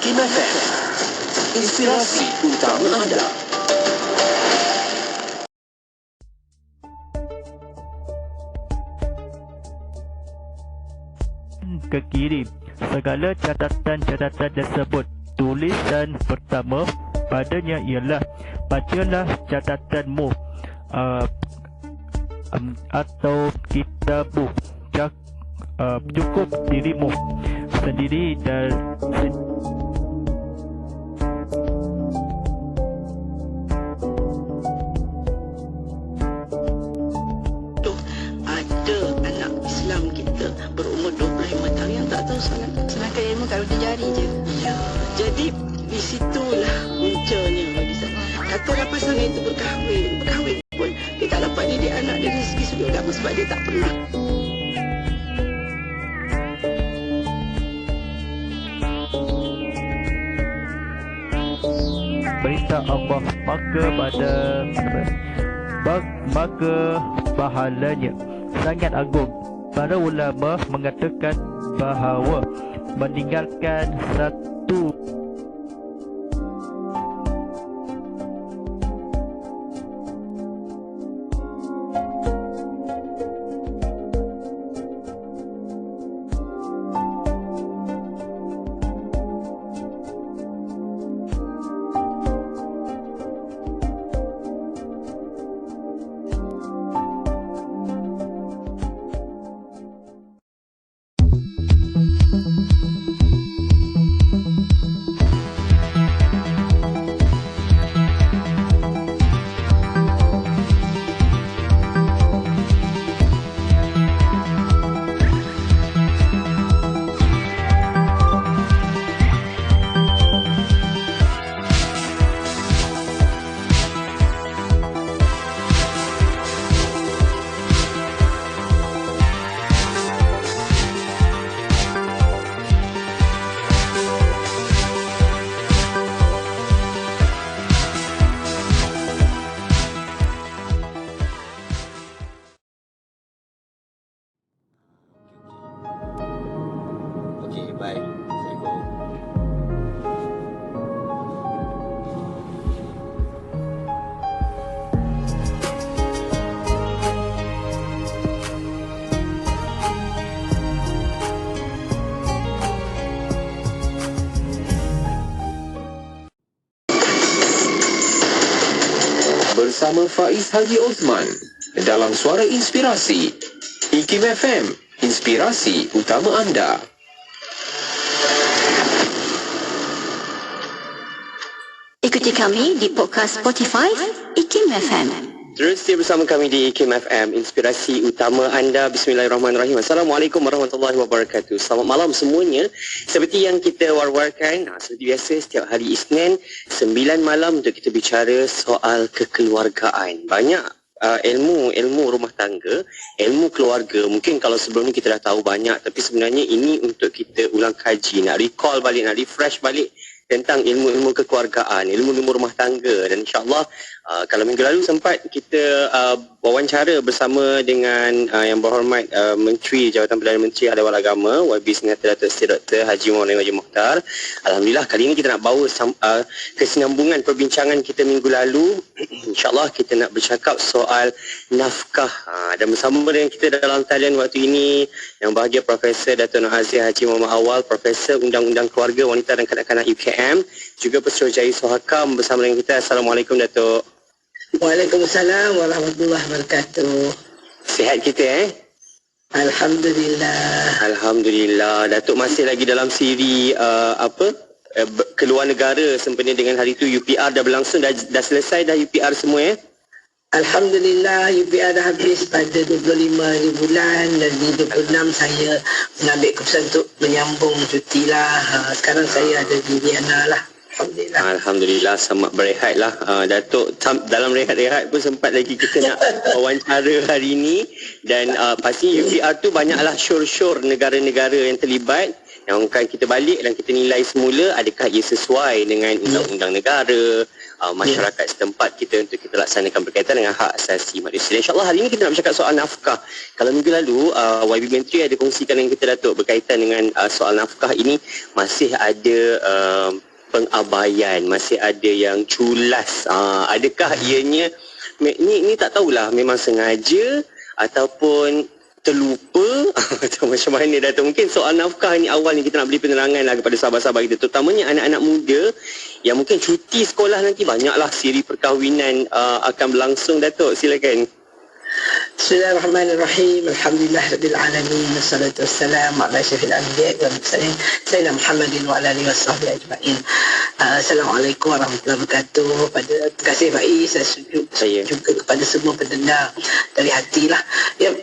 IKIM FM, inspirasi utama anda. Ke kiri, segala catatan-catatan tersebut. Tulisan pertama padanya ialah bacalah catatanmu atau kitabu. Cukup dirimu sendiri dan ada anak Islam kita berumur 25 tahun yang tak tahu solat. Sedangkan ilmu kalau di jari je. Ya, jadi di situlah puncanya bagi saya. Katalah pasangan itu berkahwin pun dia tak dapat didik anak dia dari segi sudut agama sebab dia tak pernah. perintah Allah, maka pahalanya sangat agung. Para ulama mengatakan bahawa meninggalkan satu Okey, baik. Assalamualaikum. Bersama Faiz Haji Osman dalam Suara Inspirasi IKIM FM, inspirasi utama anda. Ikuti kami di podcast Spotify IKIM FM. Terus setia bersama kami di IKIM FM, inspirasi utama anda. Bismillahirrahmanirrahim. Assalamualaikum warahmatullahi wabarakatuh. Selamat malam semuanya. Seperti yang kita war-warkan, seperti biasa setiap hari Isnin 9 malam untuk kita bicara soal kekeluargaan. Banyak ilmu rumah tangga, ilmu keluarga. Mungkin kalau sebelum ni kita dah tahu banyak, tapi sebenarnya ini untuk kita ulang kaji, nak recall balik, nak refresh balik tentang ilmu-ilmu kekeluargaan, ilmu-ilmu rumah tangga. Dan insyaAllah kalau minggu lalu sempat kita wawancara bersama dengan yang berhormat Menteri Jabatan Perdana Menteri Ahli Agama YB Senator Datuk Seri Dr. Haji Muhammad Haji Mokhtar. Alhamdulillah kali ini kita nak bawa kesinambungan perbincangan kita minggu lalu. InsyaAllah kita nak bercakap soal nafkah. Dan bersama dengan kita dalam talian waktu ini yang bahagia Profesor Datuk Nur Azir Haji Muhammad Awal, Profesor Undang-Undang Keluarga Wanita dan Kanak-Kanak UKM, juga Pesuruhjaya Sohakam bersama dengan kita. Assalamualaikum Datuk. Waalaikumsalam warahmatullahi wabarakatuh. Sihat kita Alhamdulillah. Datuk masih lagi dalam siri keluar negara sempena dengan hari tu. UPR dah berlangsung, dah selesai dah UPR semua Alhamdulillah, UPR dah habis pada 25 bulan dan di 26 saya mengambil keputusan untuk menyambung cuti lah. Sekarang saya ada di Vienna lah. Alhamdulillah, selamat berehat lah Datuk. Dalam rehat-rehat pun sempat lagi kita nak wawancara hari ini. Dan pasti UPR tu banyaklah syur-syur negara-negara yang terlibat. yang akan kita balik dan kita nilai semula adakah ia sesuai dengan undang-undang negara, masyarakat setempat kita untuk kita laksanakan berkaitan dengan hak asasi manusia. InsyaAllah hari ini kita nak bercakap soal nafkah. Kalau minggu lalu YB Menteri ada kongsikan dengan kita, Datuk, berkaitan dengan soal nafkah ini masih ada pengabaian, masih ada yang culas. Adakah ianya ni tak tahulah memang sengaja ataupun terlupa atau macam mana, Datuk? Mungkin soal nafkah ni awal ni kita nak beri penerangan lah kepada sahabat-sahabat kita, terutamanya anak-anak muda yang mungkin cuti sekolah nanti. Banyaklah siri perkahwinan akan berlangsung, Datuk. Silakan. Bismillahirrahmanirrahim. Alhamdulillahirabbil alamin. Wassalatu wassalamu ala asyrafil anbiya'i wal mursalin sayyidina Muhammadin wa ala alihi washabbihi ajma'in. Assalamualaikum warahmatullahi wabarakatuh. Terima kasih Faiz, saya juga kepada semua pendengar dari hatilah. Ya,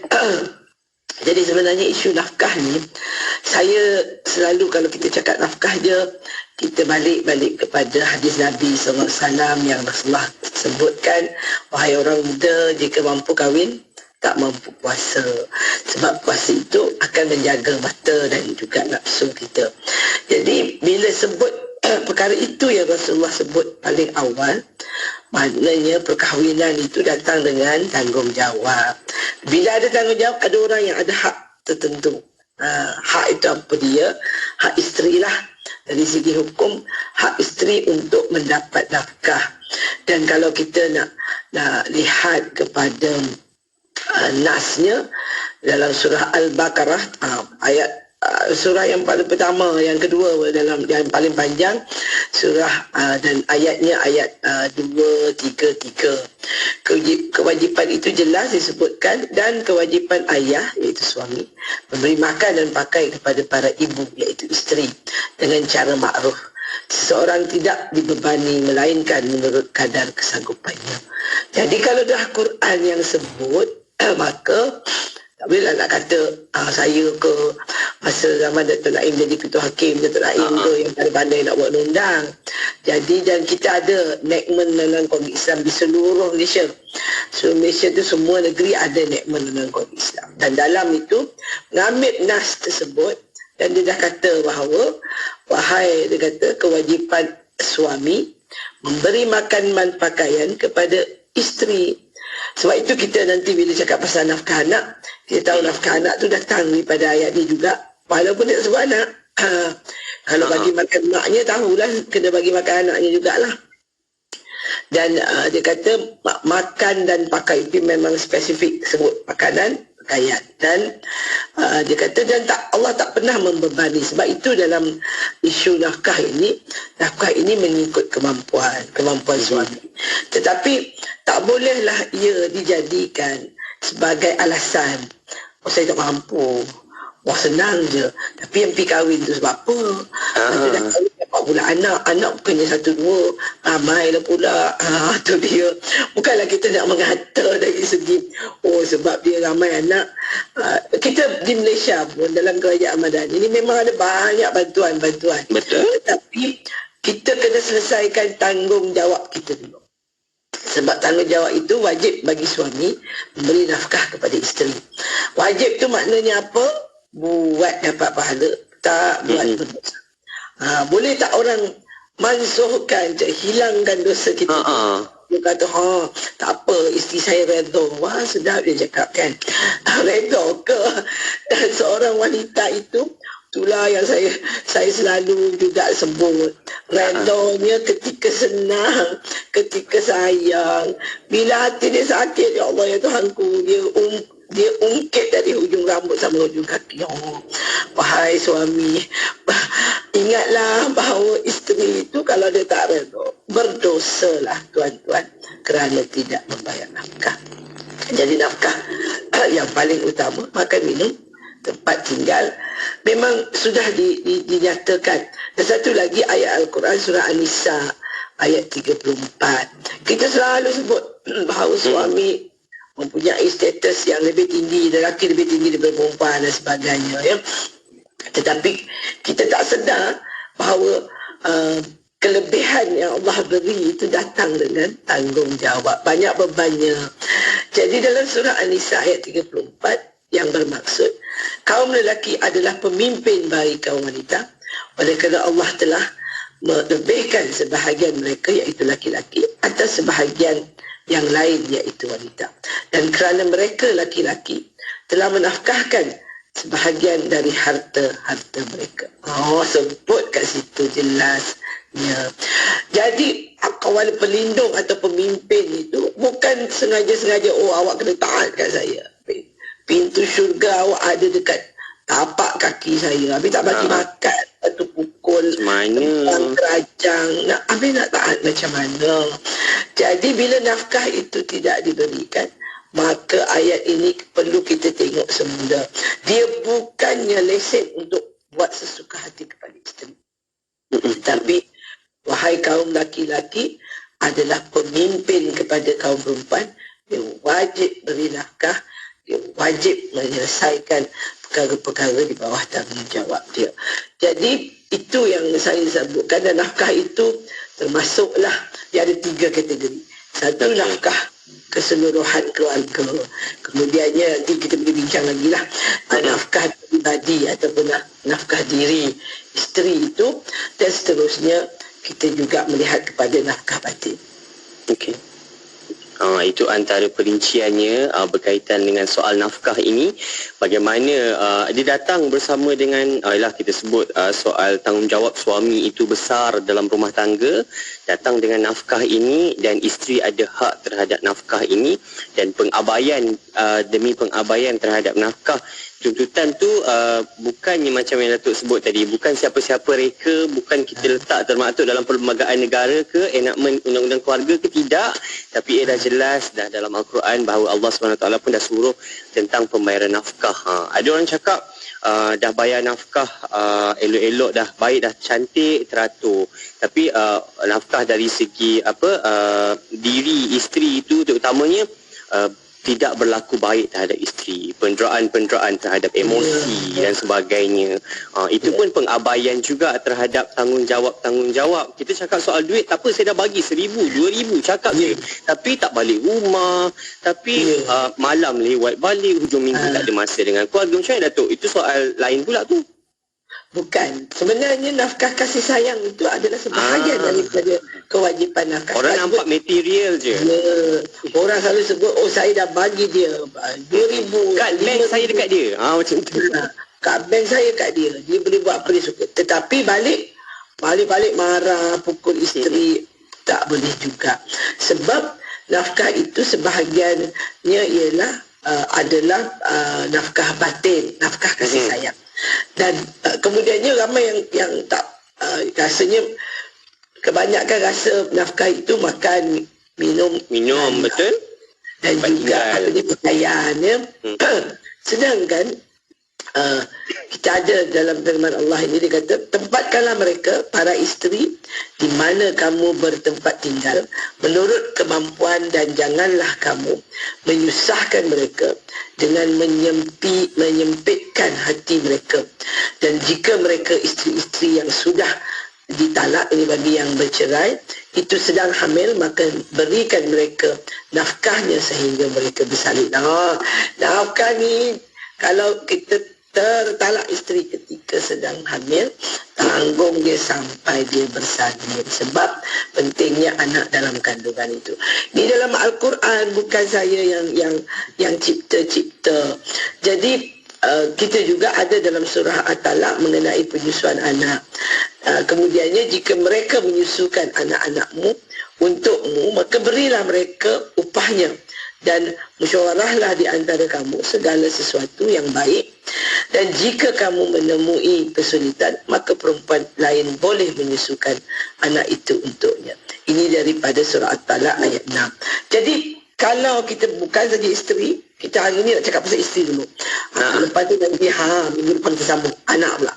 jadi sebenarnya isu nafkah ni, saya selalu kalau kita cakap nafkah je, kita balik kepada hadis Nabi SAW yang Rasulullah sebutkan, wahai orang muda, jika mampu kahwin, tak mampu puasa. Sebab puasa itu akan menjaga mata dan juga nafsu kita. Jadi bila sebut perkara itu yang Rasulullah sebut paling awal, maknanya perkahwinan itu datang dengan tanggungjawab. Bila ada tanggungjawab, ada orang yang ada hak tertentu. Hak itu apa dia? Hak isteri lah. Dari segi hukum, hak isteri untuk mendapat nafkah. Dan kalau kita nak lihat kepada nasnya dalam surah Al-Baqarah, ayat surah yang paling pertama, yang kedua dalam yang paling panjang surah, dan ayatnya ayat 233. Kewajipan itu jelas disebutkan, dan kewajipan ayah iaitu suami memberi makan dan pakai kepada para ibu iaitu isteri dengan cara makruf. Seseorang tidak dibebani melainkan menurut kadar kesanggupannya. Jadi kalau dah Quran yang sebut, maka tak bolehlah nak kata saya ke masa zaman Datuk Naim jadi ketua hakim, Datuk Naim ke yang paling pandai nak buat undang. Jadi dan kita ada nekmen dalam Kongres Islam di seluruh Malaysia. Seluruh Malaysia tu semua negeri ada nekmen dalam Kongres Islam. Dan dalam itu mengambil nas tersebut, dan dia dah kata bahawa dia kata kewajipan suami memberi makan dan pakaian kepada isteri. Sebab itu kita nanti bila cakap pasal nafkah anak, kita tahu nafkah anak tu datang daripada ayat ni juga. Walaupun dia sebut anak, kalau bagi makan maknya tahulah kena bagi makan anaknya jugalah. Dan dia kata makan dan pakai itu memang spesifik sebut makanan, pakaian. Dan dia kata dan Allah tak pernah membebani. Sebab itu dalam isu nafkah ini mengikut kemampuan suami. Tetapi tak bolehlah ia dijadikan sebagai alasan, saya tak mampu, senang je. Tapi yang pergi kahwin tu sebab apa? Nanti dah kahwin dapat pula anak bukannya 1-2, ramailah pula. Tu dia. Bukanlah kita nak mengata dari segi sebab dia ramai anak. Kita di Malaysia pun dalam kerajaan Madani ini memang ada banyak bantuan. Betul. Tetapi kita kena selesaikan tanggungjawab kita dulu. Sebab tanggungjawab itu wajib bagi suami memberi nafkah kepada isteri. Wajib tu maknanya apa? Buat dapat pahala, tak buat berdosa. Boleh tak orang mansuhkan, hilangkan dosa kita? Dia kata, tak apa, isteri saya redha. Wah, sedap dia cakap kan. Redha ke? Dan seorang wanita itu, itulah yang saya selalu juga sebut. Redanya ketika senang, ketika sayang. Bila hati dia sakit, ya Allah, ya Tuhanku, dia ungkit dari hujung rambut sampai hujung kaki. Wahai suami, ingatlah bahawa isteri itu kalau dia tak redha, berdosalah tuan-tuan kerana tidak membayar nafkah. Jadi nafkah yang paling utama, makan minum, tempat tinggal, memang sudah dinyatakan. Dan satu lagi ayat Al-Quran surah An-Nisa ayat 34. Kita selalu sebut bahawa suami mempunyai status yang lebih tinggi, lelaki lebih tinggi daripada perempuan dan sebagainya, ya. Tetapi kita tak sedar bahawa kelebihan yang Allah beri itu datang dengan tanggungjawab, banyak bebannya. Jadi dalam surah An-Nisa ayat 34, yang bermaksud kaum lelaki adalah pemimpin bagi kaum wanita, oleh kerana Allah telah melebihkan sebahagian mereka iaitu laki-laki atas sebahagian yang lain iaitu wanita, dan kerana mereka laki-laki telah menafkahkan sebahagian dari harta mereka. Sebut kat situ jelasnya. Jadi kawan pelindung atau pemimpin itu bukan sengaja-sengaja awak kena taat kat saya, pintu syurga awak ada dekat tapak kaki saya, habis tak bagi makan atau pukul tembang kerajang, habis nak taat macam mana? Jadi bila nafkah itu tidak diberikan, maka ayat ini perlu kita tengok semula. Dia bukannya lesen untuk buat sesuka hati kepada isteri, tetapi wahai kaum laki-laki adalah pemimpin kepada kaum perempuan. Dia wajib beri nafkah, dia wajib menyelesaikan perkara-perkara di bawah tanggungjawab dia. Jadi itu yang saya sebutkan, dan nafkah itu termasuklah dia ada 3 kategori. Satu, nafkah keseluruhan keluarga. Kemudiannya nanti kita boleh bincang lagi lah nafkah pribadi ataupun nafkah diri isteri itu, dan seterusnya kita juga melihat kepada nafkah batin. Okey. Itu antara perinciannya berkaitan dengan soal nafkah ini. Bagaimana dia datang bersama dengan kita sebut soal tanggungjawab suami itu besar dalam rumah tangga, datang dengan nafkah ini, dan isteri ada hak terhadap nafkah ini, dan pengabaian demi pengabaian terhadap nafkah. Tuntutan tu bukannya macam yang Datuk sebut tadi, bukan siapa-siapa reka, bukan kita letak termaktub dalam perlembagaan negara ke, enakmen undang-undang keluarga ke, tidak. Tapi ia dah jelas dah dalam Al-Quran bahawa Allah SWT pun dah suruh tentang pembayaran nafkah. Ada orang cakap dah bayar nafkah elok-elok, dah baik, dah cantik, teratur. Tapi nafkah dari segi diri isteri itu terutamanya tidak berlaku baik terhadap isteri, penderaan-penderaan terhadap emosi dan sebagainya. Itu pun pengabaian juga terhadap tanggungjawab. Kita cakap soal duit, tak apa, saya dah bagi 1,000, 2,000, cakap je. Tapi tak balik rumah, tapi malam lewat balik, hujung minggu tak ada masa dengan keluarga. Macam mana Datuk? Itu soal lain pula tu. Bukan. Sebenarnya nafkah kasih sayang itu adalah sebahagian daripada kewajipan nafkah. Orang nampak material je. Ya. Orang selalu sebut, saya dah bagi dia 2,000. Kat bank saya dekat dia. Macam tu. Kat bank saya kat dia. Dia boleh buat apa dia suka. Tetapi balik marah, pukul isteri. Tak boleh juga. Sebab nafkah itu sebahagiannya ialah adalah nafkah batin, nafkah kasih sayang. Dan kemudiannya ramai yang tak rasanya, kebanyakan rasa nafkah itu makan, minum betul, dan juga pakaian ya. Sedangkan kita ada dalam firman Allah ini, dia kata, tempatkanlah mereka para isteri di mana kamu bertempat tinggal menurut kemampuan, dan janganlah kamu menyusahkan mereka dengan menyempitkan hati mereka. Dan jika mereka isteri-isteri yang sudah ditalak, ini bagi yang bercerai, itu sedang hamil, maka berikan mereka nafkahnya sehingga mereka bersalin. Nafkah ni kalau kita tertalak isteri ketika sedang hamil, tanggung dia sampai dia bersalin. Sebab pentingnya anak dalam kandungan itu. Ini dalam Al-Quran, bukan saya yang cipta-cipta. Jadi kita juga ada dalam surah At-Talaq mengenai penyusuan anak. Kemudiannya, jika mereka menyusukan anak-anakmu untukmu, maka berilah mereka upahnya, dan musyawarahlah di antara kamu segala sesuatu yang baik. Dan jika kamu menemui kesulitan, maka perempuan lain boleh menyusukan anak itu untuknya. Ini daripada surah At-Talaq ayat 6. Jadi kalau kita bukan saja isteri, kita hari ini nak cakap pasal isteri dulu. Lepas tu nanti minggu depan kita sambung anak pula.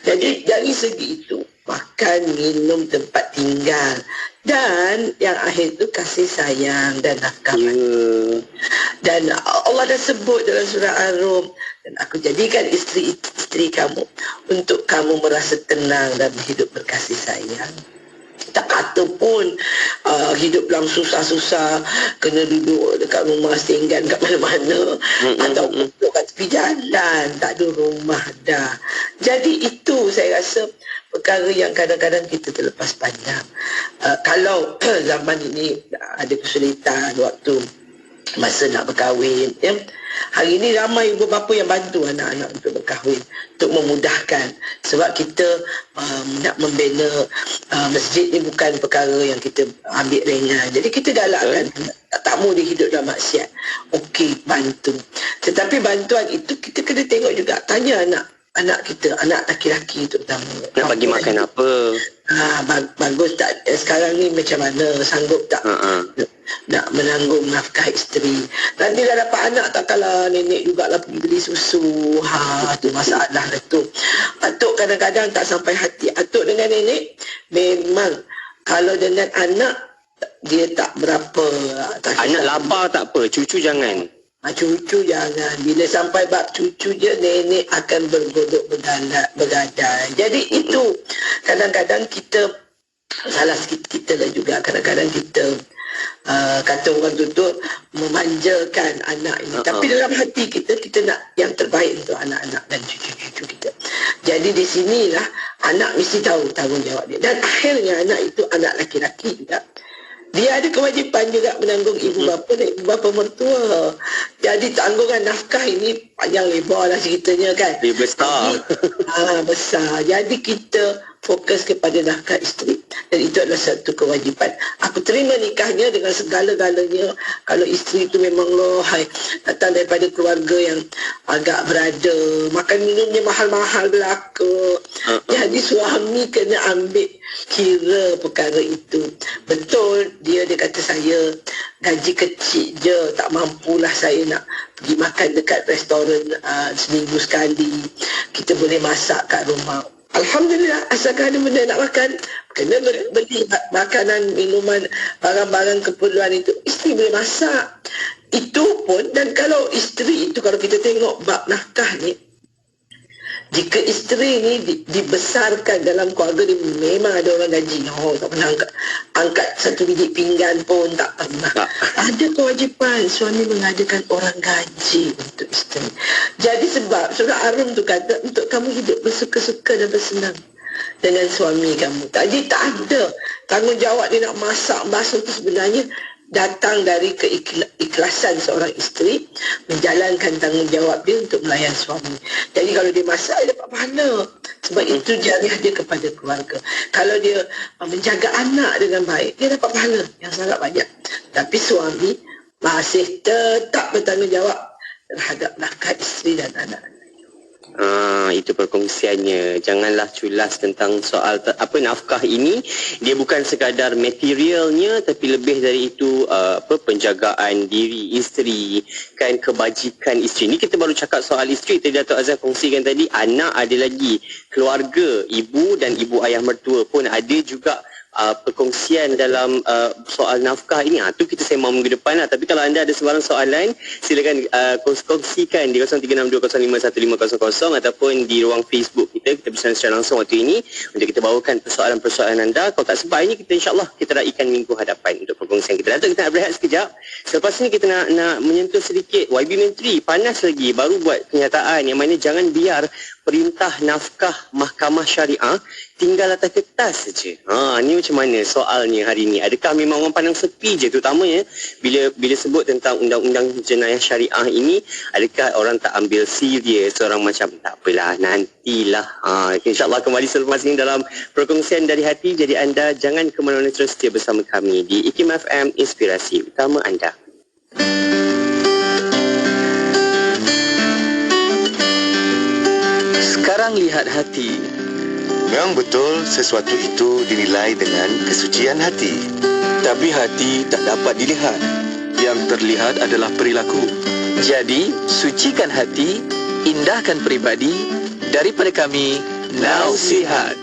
Jadi dari segi itu, makan, minum, tempat tinggal, dan yang akhir itu kasih sayang dan nafkah. Dan Allah dah sebut dalam surah Ar-Rum, dan aku jadikan isteri kamu untuk kamu merasa tenang dan hidup berkasih sayang. tak kata pun hidup dalam susah-susah, kena duduk dekat rumah setinggan kat mana-mana, atau duduk kat tepi jalan, tak ada rumah dah. Jadi itu saya rasa perkara yang kadang-kadang kita terlepas pandang. Kalau zaman ini ada kesulitan waktu masa nak berkahwin, ya, hari ini ramai ibu bapa yang bantu anak-anak untuk berkahwin, untuk memudahkan. Sebab kita nak membina masjid ni bukan perkara yang kita ambil ringan. Jadi kita galakkan tak mahu dia hidup dalam maksiat. Okey, bantu. Tetapi bantuan itu kita kena tengok juga, tanya anak kita, anak laki-laki terutama. Nak bagi makan apa? Bagus tak sekarang ni, macam mana, sanggup tak nak menanggung nafkah isteri. Nanti dah dapat anak tak kalah nenek jugalah pergi beli susu. Tu masalah lah tu. Atuk kadang-kadang tak sampai hati. Atuk dengan nenek memang kalau dengan anak dia tak berapa. Anak lapar tak apa, cucu jangan. Cucu jangan. Bila sampai bab cucu je, nenek akan bergodok bergadai. Jadi itu kadang-kadang kita salah sikit kita lah juga. Kadang-kadang kita kata orang tutur memanjakan anak ini. Tapi dalam hati kita nak yang terbaik untuk anak-anak dan cucu-cucu kita. Jadi di sinilah anak mesti tahu tanggungjawab dia. Dan akhirnya anak itu anak laki-laki juga. Dia ada kewajipan juga menanggung ibu bapa dan ibu bapa mertua. Jadi tanggungan nafkah ini panjang lebar lah ceritanya kan. Dia besar. Besar. Jadi kita fokus kepada nafkah isteri. Dan itu adalah satu kewajipan. Aku terima nikahnya dengan segala-galanya. Kalau isteri itu memang datang daripada keluarga yang agak berada, makan minumnya mahal-mahal belaka. Jadi suami kena ambil kira perkara itu. Betul, dia kata saya gaji kecil je, tak mampulah saya nak pergi makan dekat restoran seminggu sekali. Kita boleh masak kat rumah. Alhamdulillah, asalkan ada benda nak makan, kena beli makanan, minuman, barang-barang keperluan itu, isteri boleh masak. Itu pun, dan kalau isteri itu, kalau kita tengok bab nafkah ni, jika isteri ni dibesarkan dalam keluarga dia, memang ada orang gaji, tak pernah angkat satu biji pinggan pun, tak pernah. Ada kewajipan suami mengadakan orang gaji untuk isteri. Jadi sebab Surah Ar-Rum tu kata, untuk kamu hidup bersuka-suka dan bersenang dengan suami kamu. Jadi tak ada tanggungjawab dia nak masak, basuh tu sebenarnya datang dari keikhlasan seorang isteri menjalankan tanggungjawab dia untuk melayan suami. Jadi kalau dia masak, dia dapat pahala. Sebab itu jariah dia kepada keluarga. Kalau dia menjaga anak dengan baik, dia dapat pahala yang sangat banyak. Tapi suami masih tetap bertanggungjawab terhadap nafkah isteri dan anak-anak. Itu perkongsiannya. Janganlah culas tentang soal nafkah ini. Dia bukan sekadar materialnya, tapi lebih dari itu penjagaan diri isteri, kan, kebajikan isteri. Ni kita baru cakap soal isteri. Tadi Dato' Azhar kongsikan tadi, anak ada lagi, keluarga, ibu dan ibu ayah mertua pun ada juga perkongsian dalam soal nafkah ini. Tu kita sembang minggu depan lah. Tapi kalau anda ada sebarang soalan, silakan kongsikan di 0362051500 ataupun di ruang Facebook kita. Kita bersama secara langsung waktu ini untuk kita bawakan persoalan-persoalan anda. Kalau tak sempat ini, kita insyaAllah kita raikan minggu hadapan untuk perkongsian kita. Datuk, kita nak berehat sekejap. Selepas ini kita nak menyentuh sedikit. YB Menteri panas lagi baru buat kenyataan yang mana jangan biar perintah nafkah mahkamah syariah tinggal atas kertas saja. Ni macam mana soalnya hari ni? Adakah memang orang pandang sepi je, terutamanya bila sebut tentang undang-undang jenayah syariah ini, adakah orang tak ambil serius, orang macam tak apalah, nantilah. InsyaAllah kembali selepas ini dalam perkongsian dari hati. Jadi anda jangan ke mana-mana, terus setia bersama kami di IKIM FM, inspirasi utama anda. Sekarang lihat hati. Memang betul sesuatu itu dinilai dengan kesucian hati. Tapi hati tak dapat dilihat. Yang terlihat adalah perilaku. Jadi, sucikan hati, indahkan peribadi. Daripada kami, Nausihat.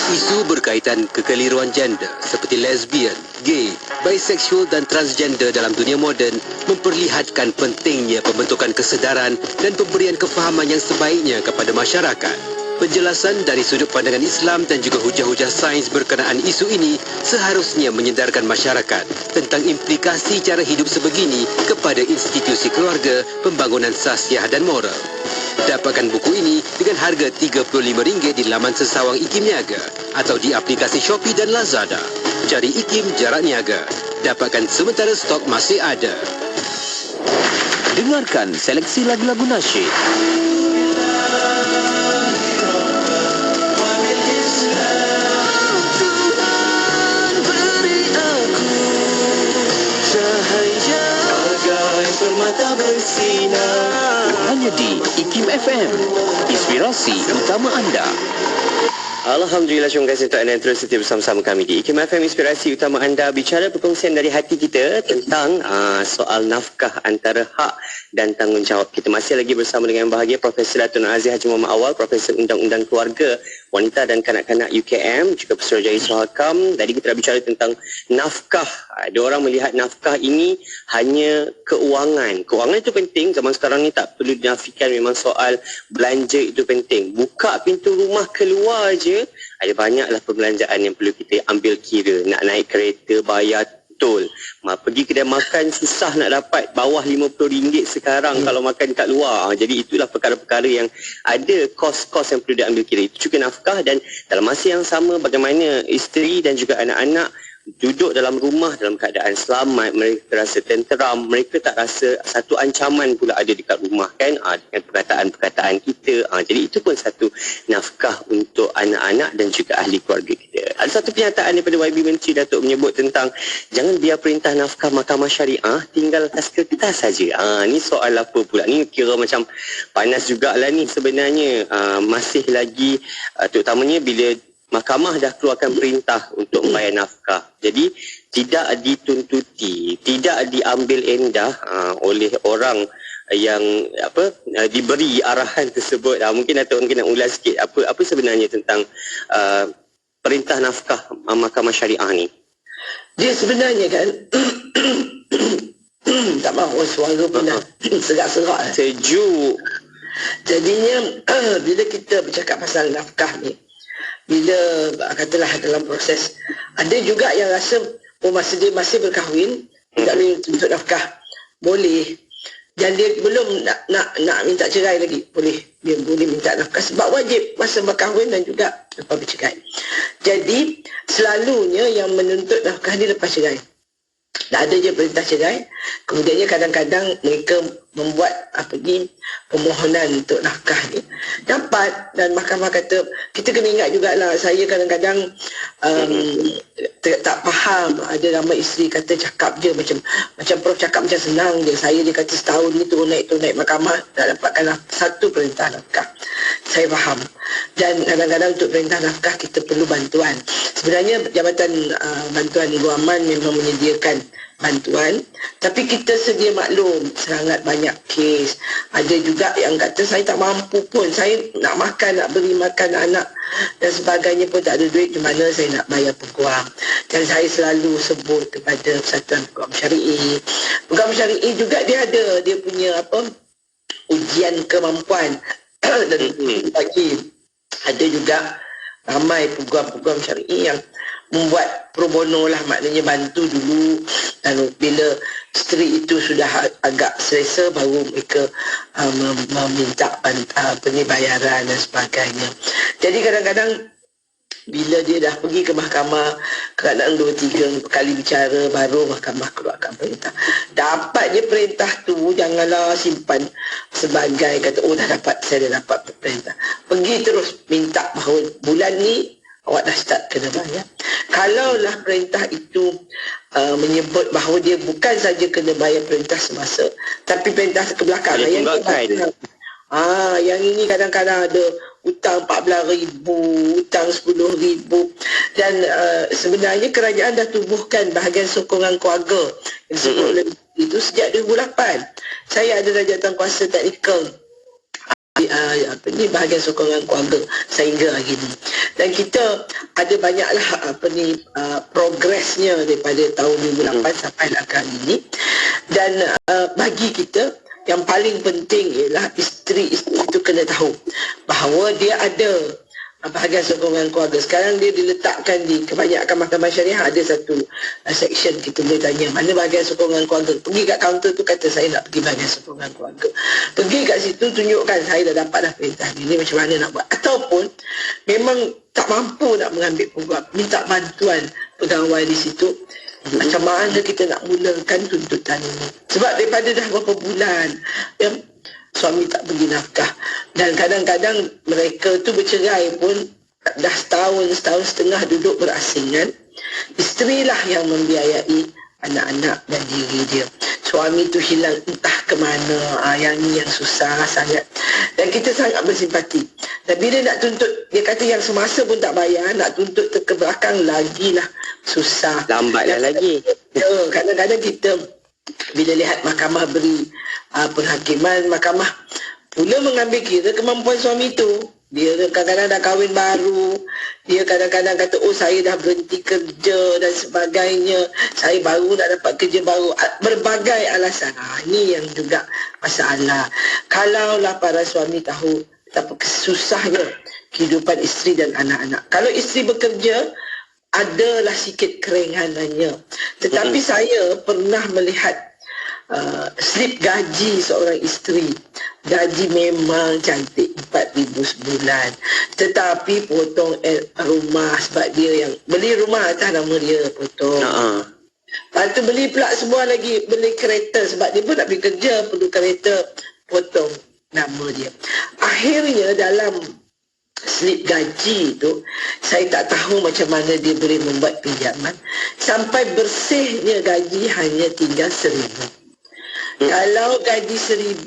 Isu berkaitan kekeliruan gender seperti lesbian, gay, bisexual dan transgender dalam dunia moden memperlihatkan pentingnya pembentukan kesedaran dan pemberian kefahaman yang sebaiknya kepada masyarakat. Penjelasan dari sudut pandangan Islam dan juga hujah-hujah sains berkenaan isu ini seharusnya menyedarkan masyarakat tentang implikasi cara hidup sebegini kepada institusi keluarga, pembangunan sasiah dan moral. Dapatkan buku ini dengan harga RM35 di laman sesawang IKIM Niaga atau di aplikasi Shopee dan Lazada. Cari IKIM Jarak Niaga. Dapatkan sementara stok masih ada. Dengarkan seleksi lagu-lagu nasyid. Hanya di IKIM FM, inspirasi utama anda. Alhamdulillah, terima kasih untuk anda yang terus setia bersama-sama kami di IKIM FM, inspirasi utama anda. Bicara perkongsian dari hati kita tentang soal nafkah antara hak dan tanggungjawab. Kita masih lagi bersama dengan yang bahagia Profesor Dato' Nur Aziz Haji Muhammad Awal, Profesor Undang-Undang Keluarga, Wanita dan Kanak-Kanak UKM, juga Pesuruhjaya Suhakam. Tadi kita dah bicara tentang nafkah. Ada orang melihat nafkah ini hanya keuangan. Keuangan itu penting, zaman sekarang ni tak perlu dinafikan, memang soal belanja itu penting. Buka pintu rumah keluar je, ada banyaklah perbelanjaan yang perlu kita ambil kira. Nak naik kereta, bayar tol. Pergi kedai makan susah nak dapat bawah RM50 sekarang kalau makan kat luar. Jadi itulah perkara-perkara yang ada kos-kos yang perlu diambil kira. Itu juga nafkah, dan dalam masa yang sama bagaimana isteri dan juga anak-anak duduk dalam rumah dalam keadaan selamat, mereka rasa tenteram, mereka tak rasa satu ancaman pula ada dekat rumah kan, dengan perkataan-perkataan kita. Jadi itu pun satu nafkah untuk anak-anak dan juga ahli keluarga kita. Ada satu pernyataan daripada YB Menteri Datuk menyebut tentang jangan biar perintah nafkah mahkamah syariah tinggal atas kertas saja. Ni soal apa pula? Ni kira macam panas jugalah ni sebenarnya. Masih lagi terutamanya bila mahkamah dah keluarkan perintah untuk membayar nafkah. Jadi tidak dituntuti, tidak diambil endah oleh orang yang diberi arahan tersebut. Mungkin Datuk mungkin nak ulas sikit apa sebenarnya tentang perintah nafkah mahkamah syariah ni. Dia sebenarnya kan tak mahu suara pun dah serak-serak. Sejuk. Jadinya bila kita bercakap pasal nafkah ni, bila katalah dalam proses, ada juga yang rasa masa dia masih berkahwin tak boleh tuntut nafkah, boleh, dan dia belum nak minta cerai lagi, boleh, dia boleh minta nafkah sebab wajib masa berkahwin dan juga lepas bercerai. Jadi selalunya yang menuntut nafkah dia lepas cerai. Dah ada je perintah cerai, kemudiannya kadang-kadang mereka membuat permohonan untuk nafkah ni dapat, dan mahkamah kata kita kena ingat jugalah, saya kadang-kadang tak faham. Ada ramai isteri kata cakap je macam Prof cakap macam senang je. Saya dia kata setahun ni turun naik mahkamah tak dapatkan satu perintah nafkah. Saya faham, dan kadang-kadang untuk perintah nafkah kita perlu bantuan. Sebenarnya Jabatan Bantuan Ibu Aman memang menyediakan bantuan, tapi kita sedia maklum sangat banyak kes. Ada juga yang kata saya tak mampu pun, saya nak makan, nak beri makan anak dan sebagainya pun tak ada duit, di mana saya nak bayar peguam. Dan saya selalu sebut kepada Persatuan Peguam Syari'i. Peguam Syari'i juga dia ada, dia punya ujian kemampuan dan bagi ada juga ramai peguam-peguam syari'i yang membuat pro bono lah, maknanya bantu dulu, dan bila isteri itu sudah agak selesa baru mereka meminta bayaran dan sebagainya. Jadi kadang-kadang bila dia dah pergi ke mahkamah, kadang 2-3 kali bicara baru mahkamah keluarkan perintah. Dapat je perintah tu, janganlah simpan sebagai kata dah dapat, saya dah dapat perintah. Pergi terus minta bahawa bulan ni awak dah start kena bayar. Kalaulah perintah itu menyebut bahawa dia bukan saja kena bayar perintah semasa, tapi perintah ke belakang. Yang ini kadang-kadang ada hutang 14,000, hutang 10,000, dan sebenarnya kerajaan dah tubuhkan bahagian sokongan keluarga yang disebut itu sejak 2008. Saya ada jawatan kuasa teknikal bahagian sokongan keluarga sehingga hari ini, dan kita ada banyaklah progresnya daripada tahun 2008 sampai hari ini. Dan bagi kita yang paling penting ialah isteri itu kena tahu bahawa dia ada bahagian sokongan keluarga. Sekarang dia diletakkan di kebanyakan mahkamah syariah ada satu section kita boleh tanya mana bahagian sokongan keluarga. Pergi kat kaunter tu kata saya nak pergi bahagian sokongan keluarga. Pergi kat situ tunjukkan saya dah dapat dah perintah ni macam mana nak buat. Ataupun memang tak mampu nak mengambil peguam, minta bantuan pegawai di situ. Macam mana kita nak mulakan tuntutan ini? Sebab daripada dah berapa bulan suami tak bagi nafkah, dan kadang-kadang mereka tu bercerai pun dah setahun setengah duduk berasingan. Isterilah yang membiayai anak-anak dan diri dia. Suami tu hilang entah ke mana. Yang ni yang susah sangat, dan kita sangat bersimpati. Dan bila nak tuntut, dia kata yang semasa pun tak bayar, nak tuntut ke belakang lagi lah susah, lambatlah lagi. Kadang-kadang kita bila lihat mahkamah beri penghakiman, mahkamah pula mengambil kira kemampuan suami tu. Dia kadang-kadang dah kahwin baru, dia kadang-kadang kata saya dah berhenti kerja dan sebagainya, saya baru nak dapat kerja baru, berbagai alasan. Ini yang juga masalah. Kalaulah para suami tahu betapa susahnya kehidupan isteri dan anak-anak. Kalau isteri bekerja, adalah sikit keringanannya. Tetapi saya pernah melihat slip gaji seorang isteri. Gaji memang cantik, 4,000 sebulan. Tetapi potong rumah, sebab dia yang beli rumah atas nama dia potong. Lepas tu beli pula semua lagi, beli kereta sebab dia pun nak pergi kerja, perlu kereta, potong nama dia. Akhirnya dalam slip gaji tu, saya tak tahu macam mana dia boleh membuat pinjaman sampai bersihnya gaji hanya tinggal 1,000. Kalau gaji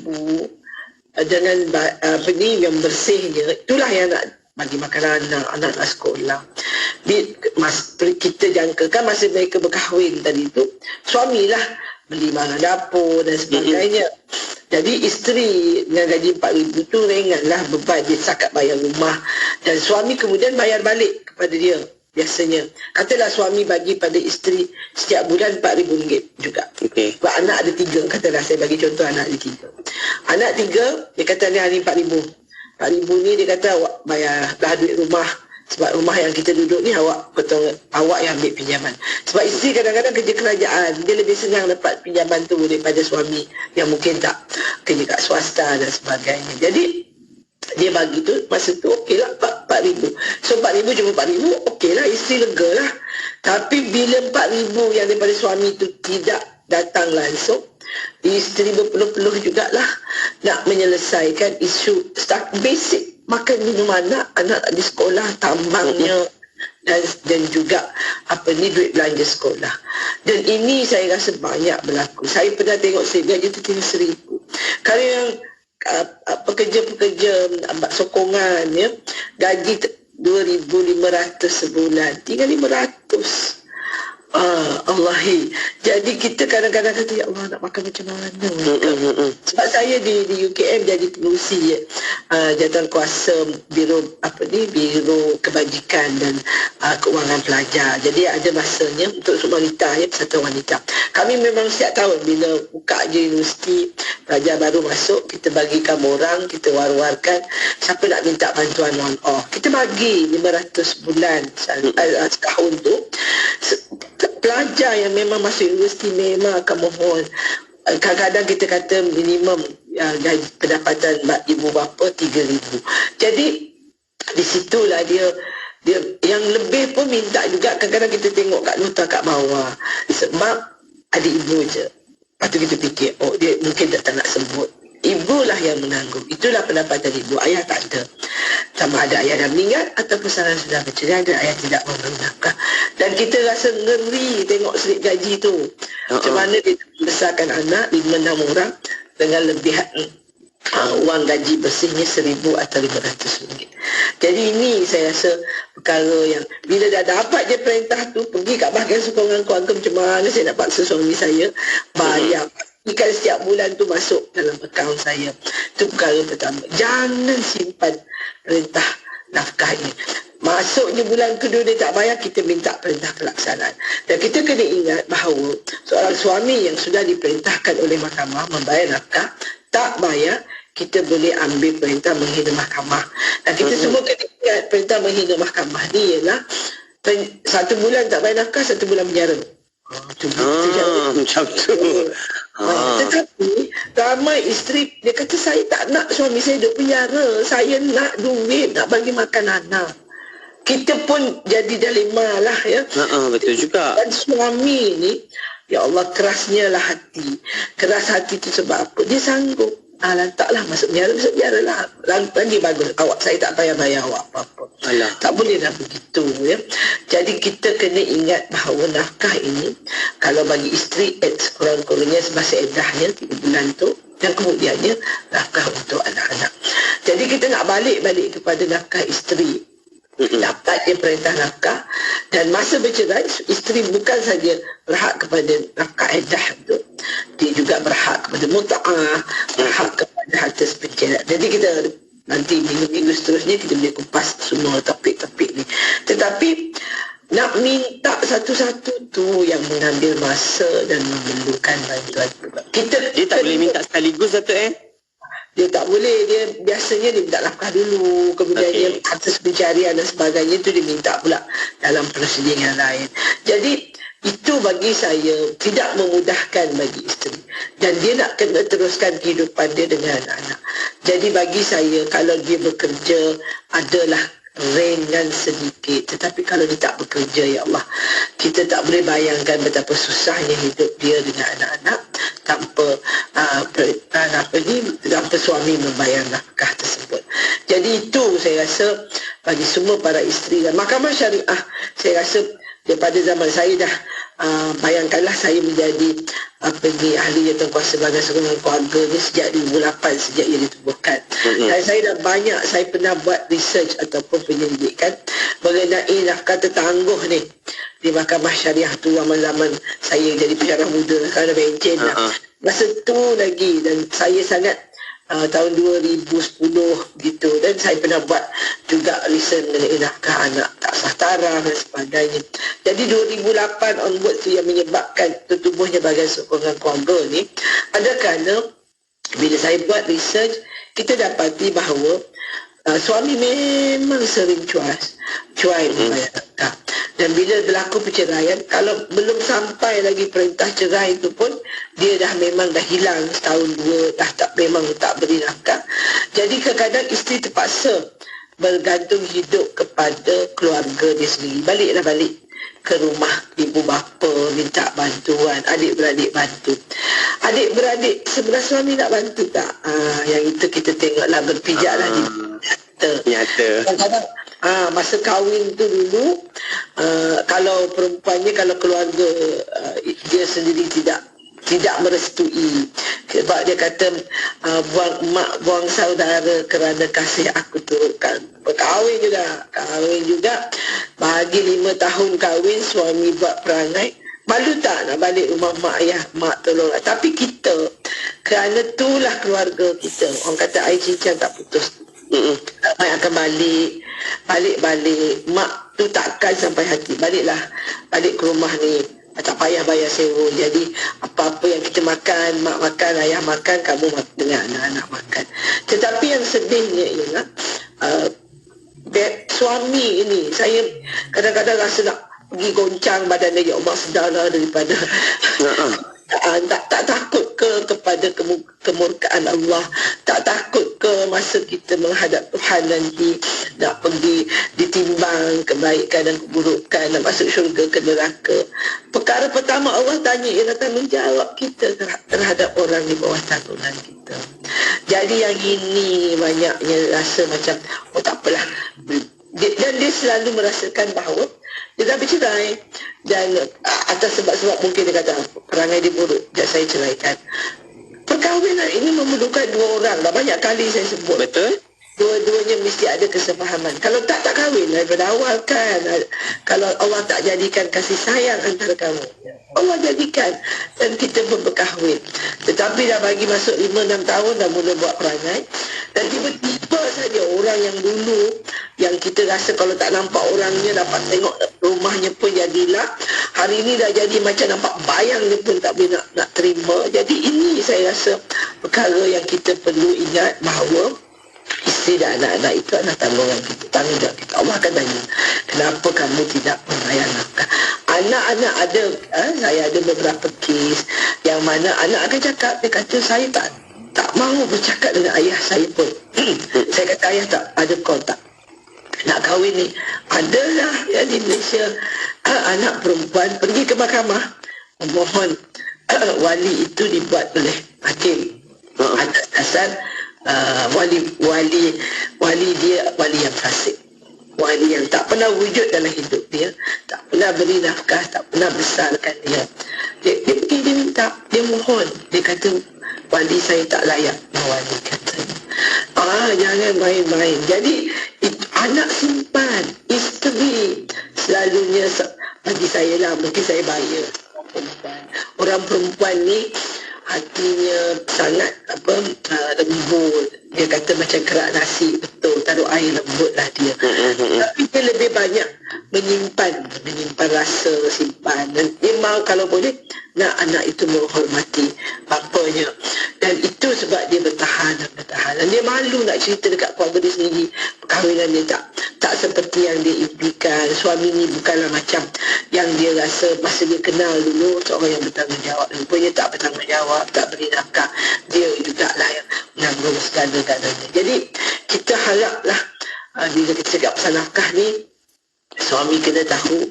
1,000 dengan yang bersihnya, itulah yang nak bagi makanan anak sekolah. Kita jangkakan masa mereka berkahwin tadi tu, suamilah beli barang dapur dan sebagainya. Jadi isteri dengan gaji 4,000 tu ringanlah beban dia setakat bayar rumah, dan suami kemudian bayar balik kepada dia. Biasanya katalah suami bagi pada isteri setiap bulan RM4,000 juga. Sebab anak ada 3, katalah saya bagi contoh anak ada 3. Anak 3, dia kata ni hari RM4,000. RM4,000 ni dia kata awak bayar dah duit rumah, sebab rumah yang kita duduk ni awak potong, awak yang ambil pinjaman. Sebab isteri kadang-kadang kerja kerajaan, dia lebih senang dapat pinjaman tu daripada suami yang mungkin tak kerja kat swasta dan sebagainya. Jadi dia bagi tu, masa tu okeylah RM4,000. So RM4,000 cuma RM4,000, okeylah, isteri lega lah. Tapi bila RM4,000 yang daripada suami tu tidak datang langsung, isteri berpeluh-peluh jugalah nak menyelesaikan isu basic makan minum anak di sekolah, tambangnya dan juga duit belanja sekolah. Dan ini saya rasa banyak berlaku. Saya pernah tengok gaji tu tinggal 1,000. Kalau yang pekerja-pekerja sokongan gaji 2,500 sebulan, tinggal 500. Allahi. Jadi kita kadang-kadang kata, ya Allah, nak makan macam mana? Sebab saya di UKM jadi pengurusi jawatan kuasa Biro Kebajikan dan Keuangan Pelajar. Jadi ada masanya untuk wanita, persatuan wanita. Kami memang setiap tahun bila buka je universiti, pelajar baru masuk, kita bagikan orang, kita war-warkan siapa nak minta bantuan one off. Kita bagi 500 bulan setahun tu. Pelajar yang memang masuk universiti memang akan mohon. Kadang-kadang kita kata minimum gaji pendapatan ibu bapa 3,000. Jadi di situlah dia yang lebih pun minta juga. Kadang-kadang kita tengok kat nota kat bawah, sebab ada ibu je. Lepas tu kita fikir, dia mungkin tak nak sebut. Ibulah yang menanggung. Itulah pendapatan ibu. Ayah tak ada. Sama ada ayah dah meninggal atau pasangan sudah bercerai dan ayah tidak memberi nafkah. Dan kita rasa ngeri tengok slip gaji tu. Macam mana dia membesarkan anak 5-6 orang dengan lebihan wang gaji bersihnya 1,000 atau RM500. Jadi ini saya rasa perkara yang bila dah dapat je perintah tu, pergi kat bahagian sokongan keluarga, macam mana saya nak paksa suami saya bayar. Ikan setiap bulan tu masuk dalam akaun saya. Itu perkara pertama. Jangan simpan perintah nafkah ini. Masuknya bulan kedua dia tak bayar, kita minta perintah pelaksanaan. Dan kita kena ingat bahawa seorang suami yang sudah diperintahkan oleh mahkamah membayar nafkah, tak bayar, kita boleh ambil perintah menghina mahkamah. Dan kita semua kena ingat perintah menghina mahkamah ni ialah 1 bulan tak bayar nafkah, 1 bulan penjara. Macam tu. Tetapi ramai isteri dia kata, saya tak nak suami saya duduk penjara, saya nak duit nak bagi makan anak. Kita pun jadi dilema lah ya. Betul juga. Dan suami ni, ya Allah, kerasnya lah hati. Keras hati tu sebab apa? Dia sanggup. Lantaklah masuk penjara lah. Lagi bagus. Awak, saya tak payah bayar awak apa-apa. Tak boleh dah begitu ya. Jadi kita kena ingat bahawa nafkah ini, kalau bagi isteri, sekurang-kurangnya semasa eddahnya 3 bulan tu, dan kemudiannya nafkah untuk anak-anak. Jadi kita nak balik kepada nafkah isteri. Dapat dia perintah nafkah, dan masa bercerai isteri bukan saja berhak kepada nafkah iddah itu, dia juga berhak kepada mut'ah, berhak kepada harta sepencera. Jadi kita nanti minggu-minggu seterusnya kita boleh kupas semua topik-topik ni. Tetapi nak minta satu-satu tu yang mengambil masa dan memerlukan bantuan. Dia tak boleh minta sekaligus, Datuk Dia tak boleh, dia biasanya dia minta nafkah dulu, kemudian dia atas pencarian dan sebagainya tu dia minta pula dalam prosedur yang lain. Jadi itu bagi saya tidak memudahkan bagi isteri, dan dia nak kena teruskan kehidupan dia dengan anak-anak. Jadi bagi saya, kalau dia bekerja adalah ringan sedikit, tetapi kalau dia tak bekerja, ya Allah, kita tak boleh bayangkan betapa susahnya hidup dia dengan anak-anak tanpa tanpa suami membayar nafkah tersebut. Jadi itu saya rasa bagi semua para isteri, dan mahkamah syariah, saya rasa daripada zaman saya dah bayangkanlah saya menjadi ahli jawatankuasa bahagian sokongan keluarga ni sejak 2008, sejak ia ditubuhkan. Dan saya dah banyak, saya pernah buat research ataupun penyelidikan mengenai nafkah tertangguh ni di mahkamah syariah tu zaman saya jadi pensyarah muda, kerana bencin masa tu lagi. Dan saya sangat tahun 2010 gitu, dan saya pernah buat juga research mengenai nafkah anak tak sah taraf dan sebagainya. Jadi 2008 onward tu yang menyebabkan tertubuhnya bahagian sokongan keluarga ni ada kerana bila saya buat research, kita dapati bahawa suami memang sering cuai membayar nafkah. Dan bila berlaku perceraian, kalau belum sampai lagi perintah cerai itu pun dia dah memang dah hilang setahun 2, memang tak beri nafkah. Jadi kadang-kadang isteri terpaksa bergantung hidup kepada keluarga dia sendiri. Balik ke rumah ibu bapa, minta bantuan, adik-beradik bantu. Adik-beradik sebelah suami nak bantu tak? Yang itu kita tengoklah, berpijaklah di nyata. Kadang-kadang masa kahwin tu dulu, kalau perempuannya, kalau keluarga dia sendiri tidak merestui, sebab dia kata buang saudara kerana kasih aku turutkan. Kahwin juga bagi 5 tahun kahwin, suami buat perangai, malu tak nak balik rumah mak ayah, mak tolonglah. Tapi kita, kerana itulah keluarga kita, orang kata air cincang tak putus. Mak akan balik, mak tu takkan sampai hati, balik ke rumah ni, tak payah bayar sewa. Jadi apa-apa yang kita makan, mak makan, ayah makan, kamu makan dengan anak-anak makan. Tetapi yang sedihnya ialah suami ini, saya kadang-kadang rasa nak pergi goncang badan dia, ya Allah, sedarlah daripada tak takut kepada kemurkaan Allah, tak takut ke masa kita menghadap Tuhan nanti nak pergi ditimbang kebaikan dan keburukan, nak masuk syurga ke neraka. Perkara pertama Allah tanya ialah tanggungjawab kita terhadap orang di bawah tanggungan kita. Jadi yang ini banyaknya rasa macam tak apalah, dan dia selalu merasakan bahawa dia dah bercerai, dan atas sebab-sebab mungkin dia kata perangai dia buruk, saya ceraikan. Perkahwinan ini memerlukan 2 orang. Dah banyak kali saya sebut. Betul. Dua-duanya mesti ada kesepahaman. Kalau tak kahwin daripada awal kan. Kalau Allah tak jadikan kasih sayang antara kamu, Allah jadikan, dan kita pun berkahwin. Tetapi dah bagi masuk 5-6 tahun dah mula buat perangai, dan tiba-tiba saja orang yang dulu yang kita rasa kalau tak nampak orangnya, dapat tengok rumahnya pun jadilah, hari ini dah jadi macam nampak bayangnya pun tak boleh nak terima. Jadi ini saya rasa perkara yang kita perlu ingat bahawa isteri dan anak-anak itu adalah tanggungan kita, tanggungjawab kita. Allah akan tanya, kenapa kamu tidak membayar nafkah? Anak-anak ada, saya ada beberapa kes yang mana anak akan cakap, dia kata saya tak mahu bercakap dengan ayah saya pun. Saya kata, ayah tak ada call tak nak kahwin ni. Adalah ya, di Malaysia anak perempuan pergi ke mahkamah memohon wali itu dibuat oleh hakim atas dasar wali dia wali yang fasik, wali yang tak pernah wujud dalam hidup dia, tak pernah beri nafkah, tak pernah besarkan dia. Dia pergi, dia minta, dia mohon, dia kata wali saya tak layak mewalikan saya. Jangan main-main. Jadi anak simpan, isteri selalunya bagi saya lah, mungkin saya bayar orang perempuan ni hatinya sangat lembut. Dia kata macam kerak nasi, betul, taruh air lembut lah dia. Tapi dia lebih banyak menyimpan rasa, simpan. Dan dia mahu kalau boleh nak anak itu menghormati bapanya. Dan itu sebab dia bertahan. Dan dia malu nak cerita dekat keluarga dia sendiri. Perkahwinan dia tak seperti yang dia impikan. Suami ni bukanlah macam yang dia rasa masa dia kenal dulu, seorang yang bertanggungjawab. Rupanya tak bertanggungjawab, tak beri nafkah. Dia juga lah yang menanggung segala-galanya. Jadi kita haraplah bila kita cakap pasal nafkah ni, suami kena tahu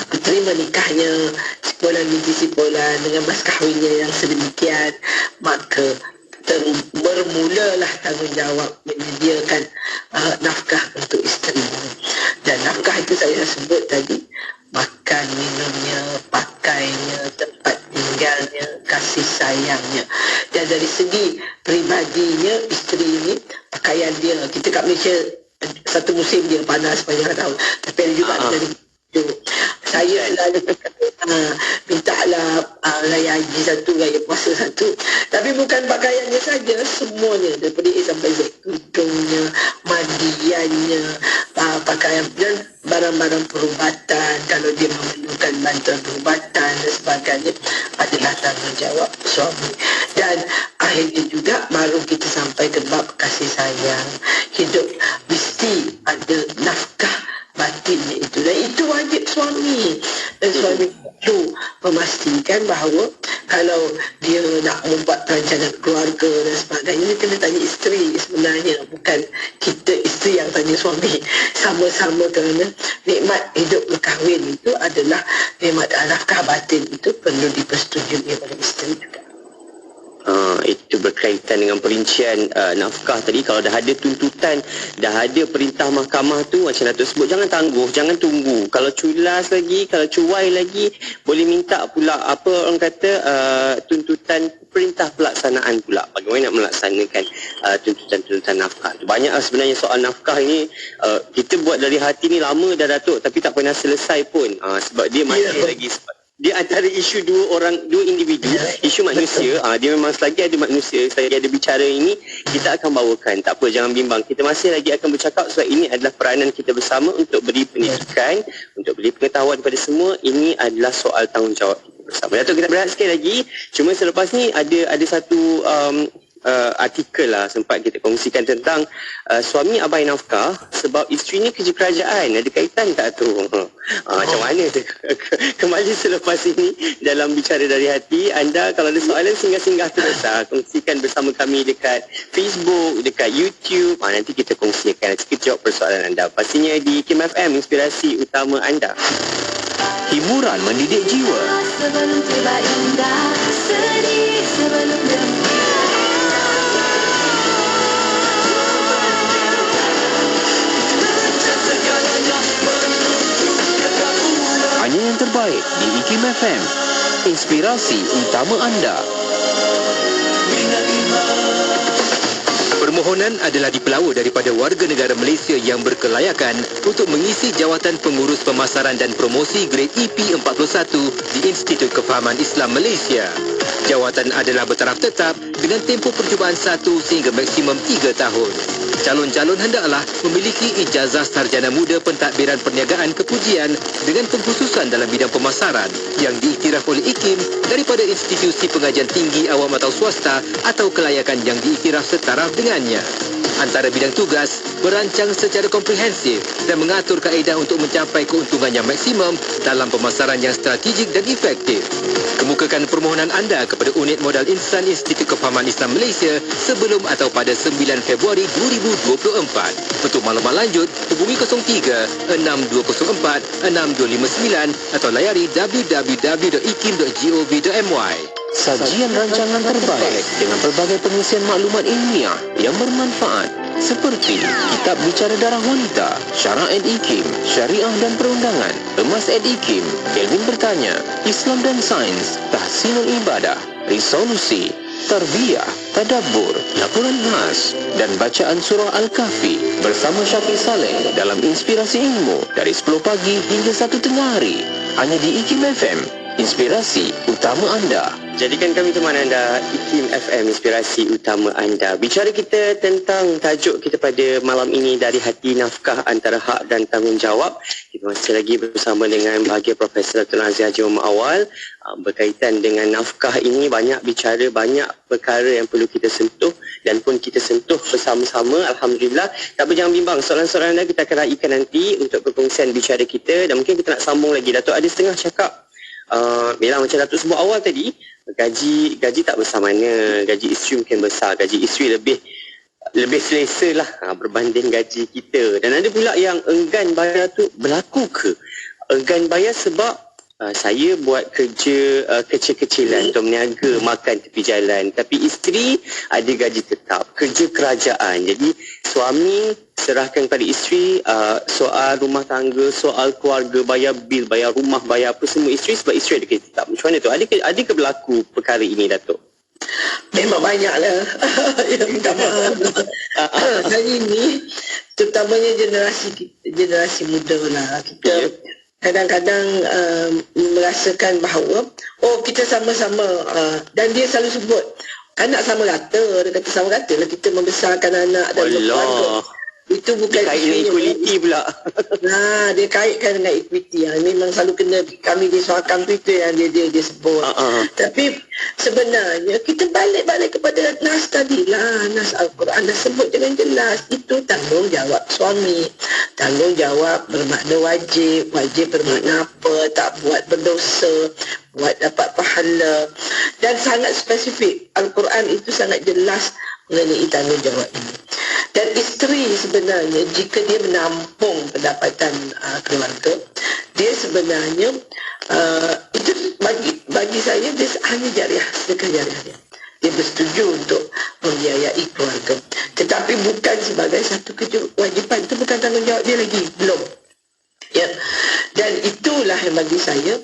aku terima nikahnya sipulan binti sipulan dengan mas kahwinnya yang sedemikian, maka bermulalah tanggungjawab menyediakan nafkah untuk isteri. Dan nafkah itu saya sebut tadi, makan, minumnya, pakainya, tempat tinggalnya, kasih sayangnya. Dan dari segi peribadinya, isteri ini, pakaian dia, kita kat Malaysia satu musim dia panas sepanjang tahun, tapi ada juga dari saya selalu mintalah raya haji satu, raya puasa satu. Tapi bukan pakaiannya saja, semuanya daripada A sampai Z, tudungnya, mandiannya, pakaian dan barang-barang perubatan, kalau dia memerlukan bantuan perubatan dan sebagainya, adalah tanggungjawab suami. Dan akhirnya juga baru kita sampai ke bab kasih sayang. Hidup mesti ada nafkah batinnya itu, dan itu wajib suami. Dan suami perlu memastikan bahawa kalau dia nak membuat perancangan keluarga dan sebagainya, dia kena tanya isteri sebenarnya, bukan kita isteri yang tanya suami. Sama-sama, kerana nikmat hidup berkahwin itu adalah nikmat nafkah batin itu perlu dipersetujui oleh isteri juga. Itu berkaitan dengan perincian nafkah tadi. Kalau dah ada tuntutan, dah ada perintah mahkamah tu, macam Datuk sebut, jangan tangguh, jangan tunggu. Kalau culas lagi, kalau cuai lagi, boleh minta pula apa orang kata tuntutan perintah pelaksanaan pula. Bagaimana nak melaksanakan tuntutan-tuntutan nafkah tu. Banyak sebenarnya soal nafkah ini kita buat dari hati ni lama dah, Datuk, tapi tak pernah selesai pun. Sebab dia masih lagi dia antara isu dua individu, isu manusia. Dia memang selagi ada manusia, selagi ada bicara ini, kita akan bawakan. Tak apa, jangan bimbang. Kita masih lagi akan bercakap sebab ini adalah peranan kita bersama untuk beri pendidikan, untuk beri pengetahuan kepada semua. Ini adalah soal tanggungjawab kita bersama. Datuk, kita berehat sekali lagi. Cuma selepas ni ada satu artikel lah sempat kita kongsikan tentang suami abai nafkah sebab isteri ni kerja kerajaan. Ada kaitan tak tu? Macam mana tu? Kembali selepas ini dalam Bicara Dari Hati. Anda kalau ada soalan, singgah-singgah terus kongsikan bersama kami dekat Facebook, dekat YouTube. Nanti kita kongsikan, kita jawab persoalan anda. Pastinya di IKIM FM, inspirasi utama anda. Hiburan mendidik jiwa. Sebelum tiba indah, sedih sebelum Hanya yang terbaik di IKIM FM, inspirasi utama anda. Permohonan adalah dipelawa daripada warga negara Malaysia yang berkelayakan untuk mengisi jawatan pengurus pemasaran dan promosi grade EP41 di Institut Kefahaman Islam Malaysia. Jawatan adalah bertaraf tetap dengan tempoh percubaan 1 sehingga maksimum 3 tahun. Calon-calon hendaklah memiliki ijazah sarjana muda pentadbiran perniagaan kepujian dengan pengkhususan dalam bidang pemasaran yang diiktiraf oleh IKIM daripada institusi pengajian tinggi awam atau swasta atau kelayakan yang diiktiraf setaraf dengannya. Antara bidang tugas, merancang secara komprehensif dan mengatur kaedah untuk mencapai keuntungan yang maksimum dalam pemasaran yang strategik dan efektif. Kemukakan permohonan anda kepada Unit Modal Insan Institut Kefahaman Islam Malaysia sebelum atau pada 9 Februari 2024. Untuk maklumat lanjut, hubungi 03 6204 6259 atau layari www.ikim.gov.my. Sajian rancangan terbaik dengan pelbagai pengisian maklumat ilmiah yang bermanfaat seperti Kitab Bicara Darah Wanita, Syarah & IKIM, Syariah dan Perundangan, Emas & IKIM, Kelvin Bertanya, Islam dan Sains, Tahsinul Ibadah, Resolusi, Tarbiyah, Tadabbur, Laporan Khas dan bacaan surah Al-Kahfi bersama Syafiq Saleh dalam Inspirasi Ilmu dari 10 pagi hingga 1 tengah hari hanya di IKIM FM, inspirasi utama anda. Jadikan kami teman anda, IKIM FM, inspirasi utama anda. Bicara kita tentang tajuk kita pada malam ini, dari hati nafkah antara hak dan tanggungjawab. Kita masih lagi bersama dengan bahagia Profesor Tun Azizah Haji Muhammad Awal. Berkaitan dengan nafkah ini, banyak bicara, banyak perkara yang perlu kita sentuh dan pun kita sentuh bersama-sama. Alhamdulillah. Tapi jangan bimbang, soalan-soalan anda kita akan raikan nanti untuk perkongsian bicara kita. Dan mungkin kita nak sambung lagi. Datuk ada setengah cakap. Memang macam Datuk sebut awal tadi, gaji tak besar mana, gaji isteri mungkin besar, gaji isteri lebih selesa lah berbanding gaji kita. Dan ada pula yang enggan bayar tu, berlaku ke? Enggan bayar sebab saya buat kerja kecil-kecilan untuk meniaga makan tepi jalan, tapi isteri ada gaji tetap, kerja kerajaan. Jadi suami serahkan kepada isteri soal rumah tangga, soal keluarga, bayar bil, bayar rumah, bayar apa semua isteri, sebab isteri ada gaji tetap. Macam mana tu? Adakah berlaku perkara ini, Datuk? Memang banyaklah. Ya, minta maaf. Hari ini terutamanya generasi muda lah. Kita kadang-kadang merasakan bahawa kita sama-sama, dan dia selalu sebut anak sama rata. Dia kata sama rata lah kita membesarkan anak dan berkeluarga. Itu bukan equality pula. Dia kaitkan dengan equity. Memang selalu kena kami di Suakam tu, itu yang dia sebut. Tapi sebenarnya kita balik kepada nas tadi lah. Nas Al-Quran dah sebut dengan jelas. Itu tanggungjawab suami. Tanggungjawab bermakna wajib. Wajib bermakna apa? Tak buat berdosa, buat dapat pahala. Dan sangat spesifik. Al-Quran itu sangat jelas mengenai tanggungjawab ini. Dan isteri sebenarnya, jika dia menampung pendapatan keluarga, dia sebenarnya itu bagi saya dia hanya jariah, sedekah jariah dia. Dia bersetuju untuk membiayai keluarga, tetapi bukan sebagai satu kewajipan. Itu bukan tanggungjawab dia lagi, belum. Ya. Dan itulah yang bagi saya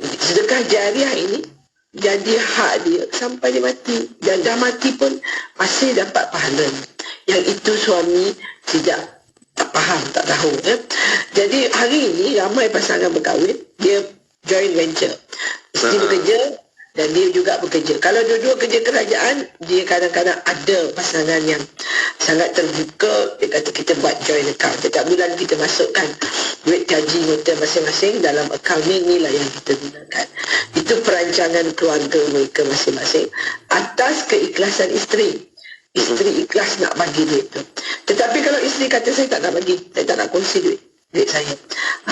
sedekah jariah ini jadi hak dia sampai dia mati. Dan dah mati pun masih dapat pahala. Yang itu suami tak faham, tak tahu. Jadi hari ini ramai pasangan berkahwin, dia joint venture. Isteri bekerja dan dia juga bekerja. Kalau dua-dua kerja kerajaan, dia kadang-kadang ada pasangan yang sangat terbuka. Dia kata kita buat joint account. Setiap bulan kita masukkan duit gaji kita masing-masing dalam akaun inilah yang kita gunakan. Itu perancangan keluarga mereka masing-masing atas keikhlasan isteri. Isteri ikhlas nak bagi duit tu. Tetapi kalau isteri kata saya tak nak bagi, saya tak nak kongsi duit saya.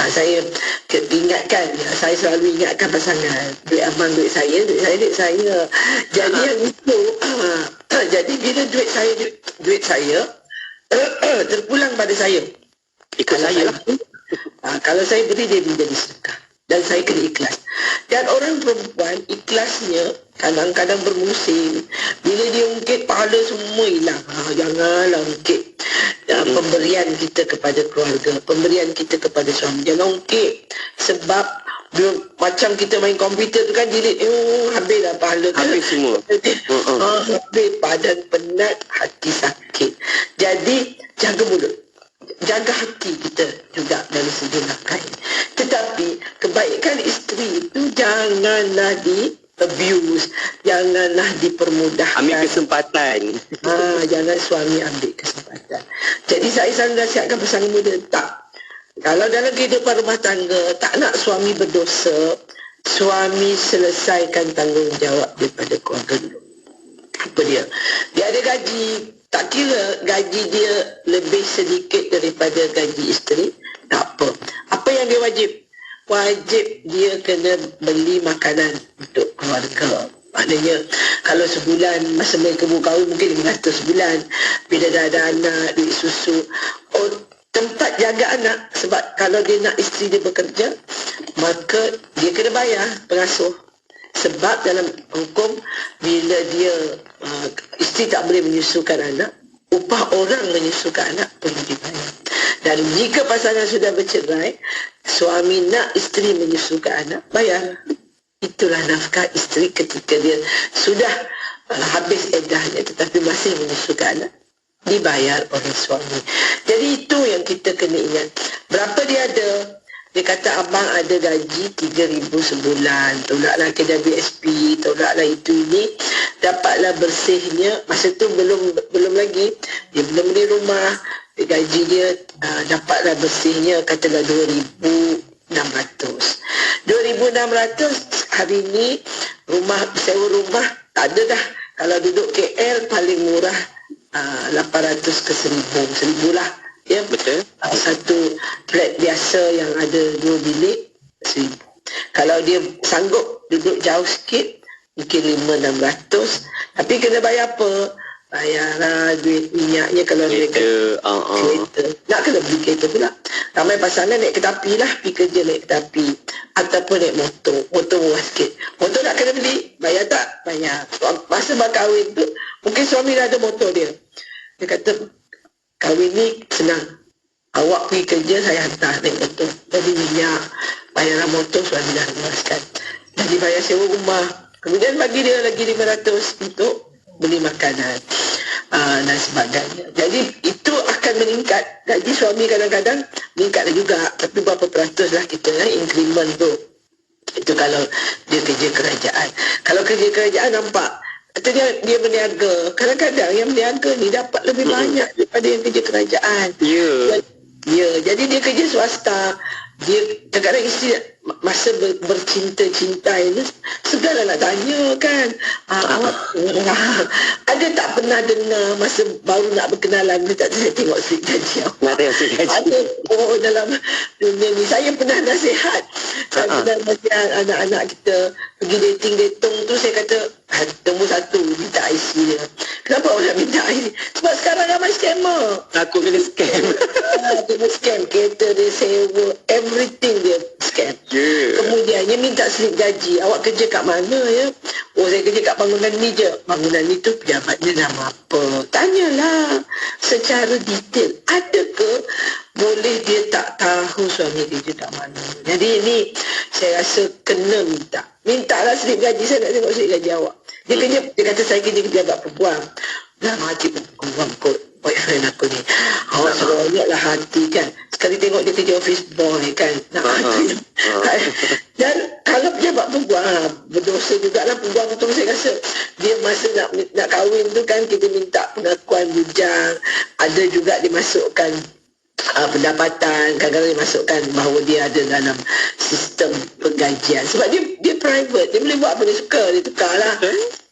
Saya ingatkan, saya selalu ingatkan pasangan, duit abang duit saya. Jadi yang itu, jadi bila duit saya terpulang pada saya. Ikut saya lah. Kalau saya beri, dia menjadi sedekah. Dan saya kena ikhlas. Dan orang perempuan ikhlasnya kadang-kadang bermusim. Bila dia ungkit, pahala semua hilang. Janganlah ungkit pemberian kita kepada keluarga, pemberian kita kepada suami. Jangan ungkit. Sebab macam kita main komputer tu kan, delete, habis dah pahala. Habis semua. Habis, badan penat, hati sakit. Jadi jaga mulut, jaga hati kita juga dari segi nafkah ini. Tetapi kebaikan isteri itu janganlah abuse, janganlah dipermudahkan. Ambil kesempatan. Jangan suami ambil kesempatan. Jadi saya selalu nasihatkan pasangan muda, tak. Kalau dalam kehidupan rumah tangga, tak nak suami berdosa, suami selesaikan tanggungjawab daripada keluarga dulu. Apa dia? Dia ada gaji, tak kira gaji dia lebih sedikit daripada gaji isteri, tak apa. Apa yang dia wajib? Wajib dia kena beli makanan untuk keluarga. Maknanya kalau sebulan masa mereka berkahwin mungkin 500 sebulan, bila dah ada anak, duit susu, tempat jaga anak. Sebab kalau dia nak isteri dia bekerja, maka dia kena bayar pengasuh. Sebab dalam hukum, bila dia isteri tak boleh menyusukan anak, upah orang menyusukan anak perlu dibayar. Dan jika pasangan sudah bercerai, suami nak isteri menyusukan anak, bayar. Itulah nafkah isteri ketika dia sudah habis eddahnya tetapi masih menyusukan anak, dibayar oleh suami. Jadi itu yang kita kena ingat. Berapa dia ada? Dia kata abang ada gaji 3,000 sebulan, tolaklah KWSP, tolaklah itu ini, dapatlah bersihnya. Masa tu belum lagi, dia belum beli rumah, gaji dia dapatlah bersihnya katalah 2,600. 2,600 hari ni sewa rumah tak ada dah. Kalau duduk KL paling murah 800 ke 1,000 lah. Ya, betul. Satu flat biasa yang ada 2 bilik 1,000. Kalau dia sanggup duduk jauh sikit mungkin 500-600. Tapi kena bayar apa? Bayarlah duit minyaknya kalau mereka kereta. Nak kena beli kereta pula. Ramai pasangan naik kereta api lah, pergi kerja naik kereta api. Ataupun naik motor. Motor murah sikit. Motor nak kena beli. Bayar tak? Bayar. Masa berkahwin tu, mungkin suami dah ada motor dia. Dia kata, kahwin ni senang. Awak pergi kerja, saya hantar naik motor. Jadi minyak, bayaran motor suami dah luaskan. Jadi bayar sewa rumah. Kemudian bagi dia lagi 500 untuk beli makanan dan sebagainya. Jadi itu akan meningkat. Gaji suami kadang-kadang meningkat juga. Tapi berapa peratus lah kita increment tu. Itu kalau dia kerja kerajaan. Kalau kerja kerajaan nampak kata dia berniaga. Kadang-kadang yang berniaga ni dapat lebih banyak daripada yang kerja kerajaan. Ya, jadi dia kerja swasta. Dia kadang-kadang isteri masa bercinta-cinta ini segala nak tanya kan, awak ada tak pernah dengar masa baru nak berkenalan dia tak saya tengok slip gaji awak ada dalam dunia ni. Saya pernah nasihat, saya pernah nasihat anak-anak kita pergi dating tu. Saya kata nombor 1 minta IC dia. Kenapa awak nak minta IC? Sebab sekarang ramai scammer. Takut kena scam. Kena scam, kereta dia sewa, everything dia scam. Kemudiannya minta slip gaji. Awak kerja kat mana ya? Oh, saya kerja kat bangunan ni je. Bangunan ni tu pejabatnya nama apa? Tanyalah secara detail. Ada ke boleh dia tak tahu suami kerja kat mana? Jadi ini saya rasa kena minta. Mintalah slip gaji. Saya nak tengok slip gaji awak. Dia kerja, dia kata saya kerja pejabat perempuan. Dah mati perempuan kot. Boyfriend aku ni. Awak seronoklah hati kan. Sekali tengok dia kerja office boy kan. Nak hati. Dan kalau pejabat perempuan berdosa jugalah perempuan tu. Saya rasa dia masa nak kahwin tu kan kita minta pengakuan bujang. Ada juga dimasukkan pendapatan, kadang-kadang dimasukkan bahawa dia ada dalam sistem penggajian. Sebab dia private, dia boleh buat apa dia suka, dia tukar lah.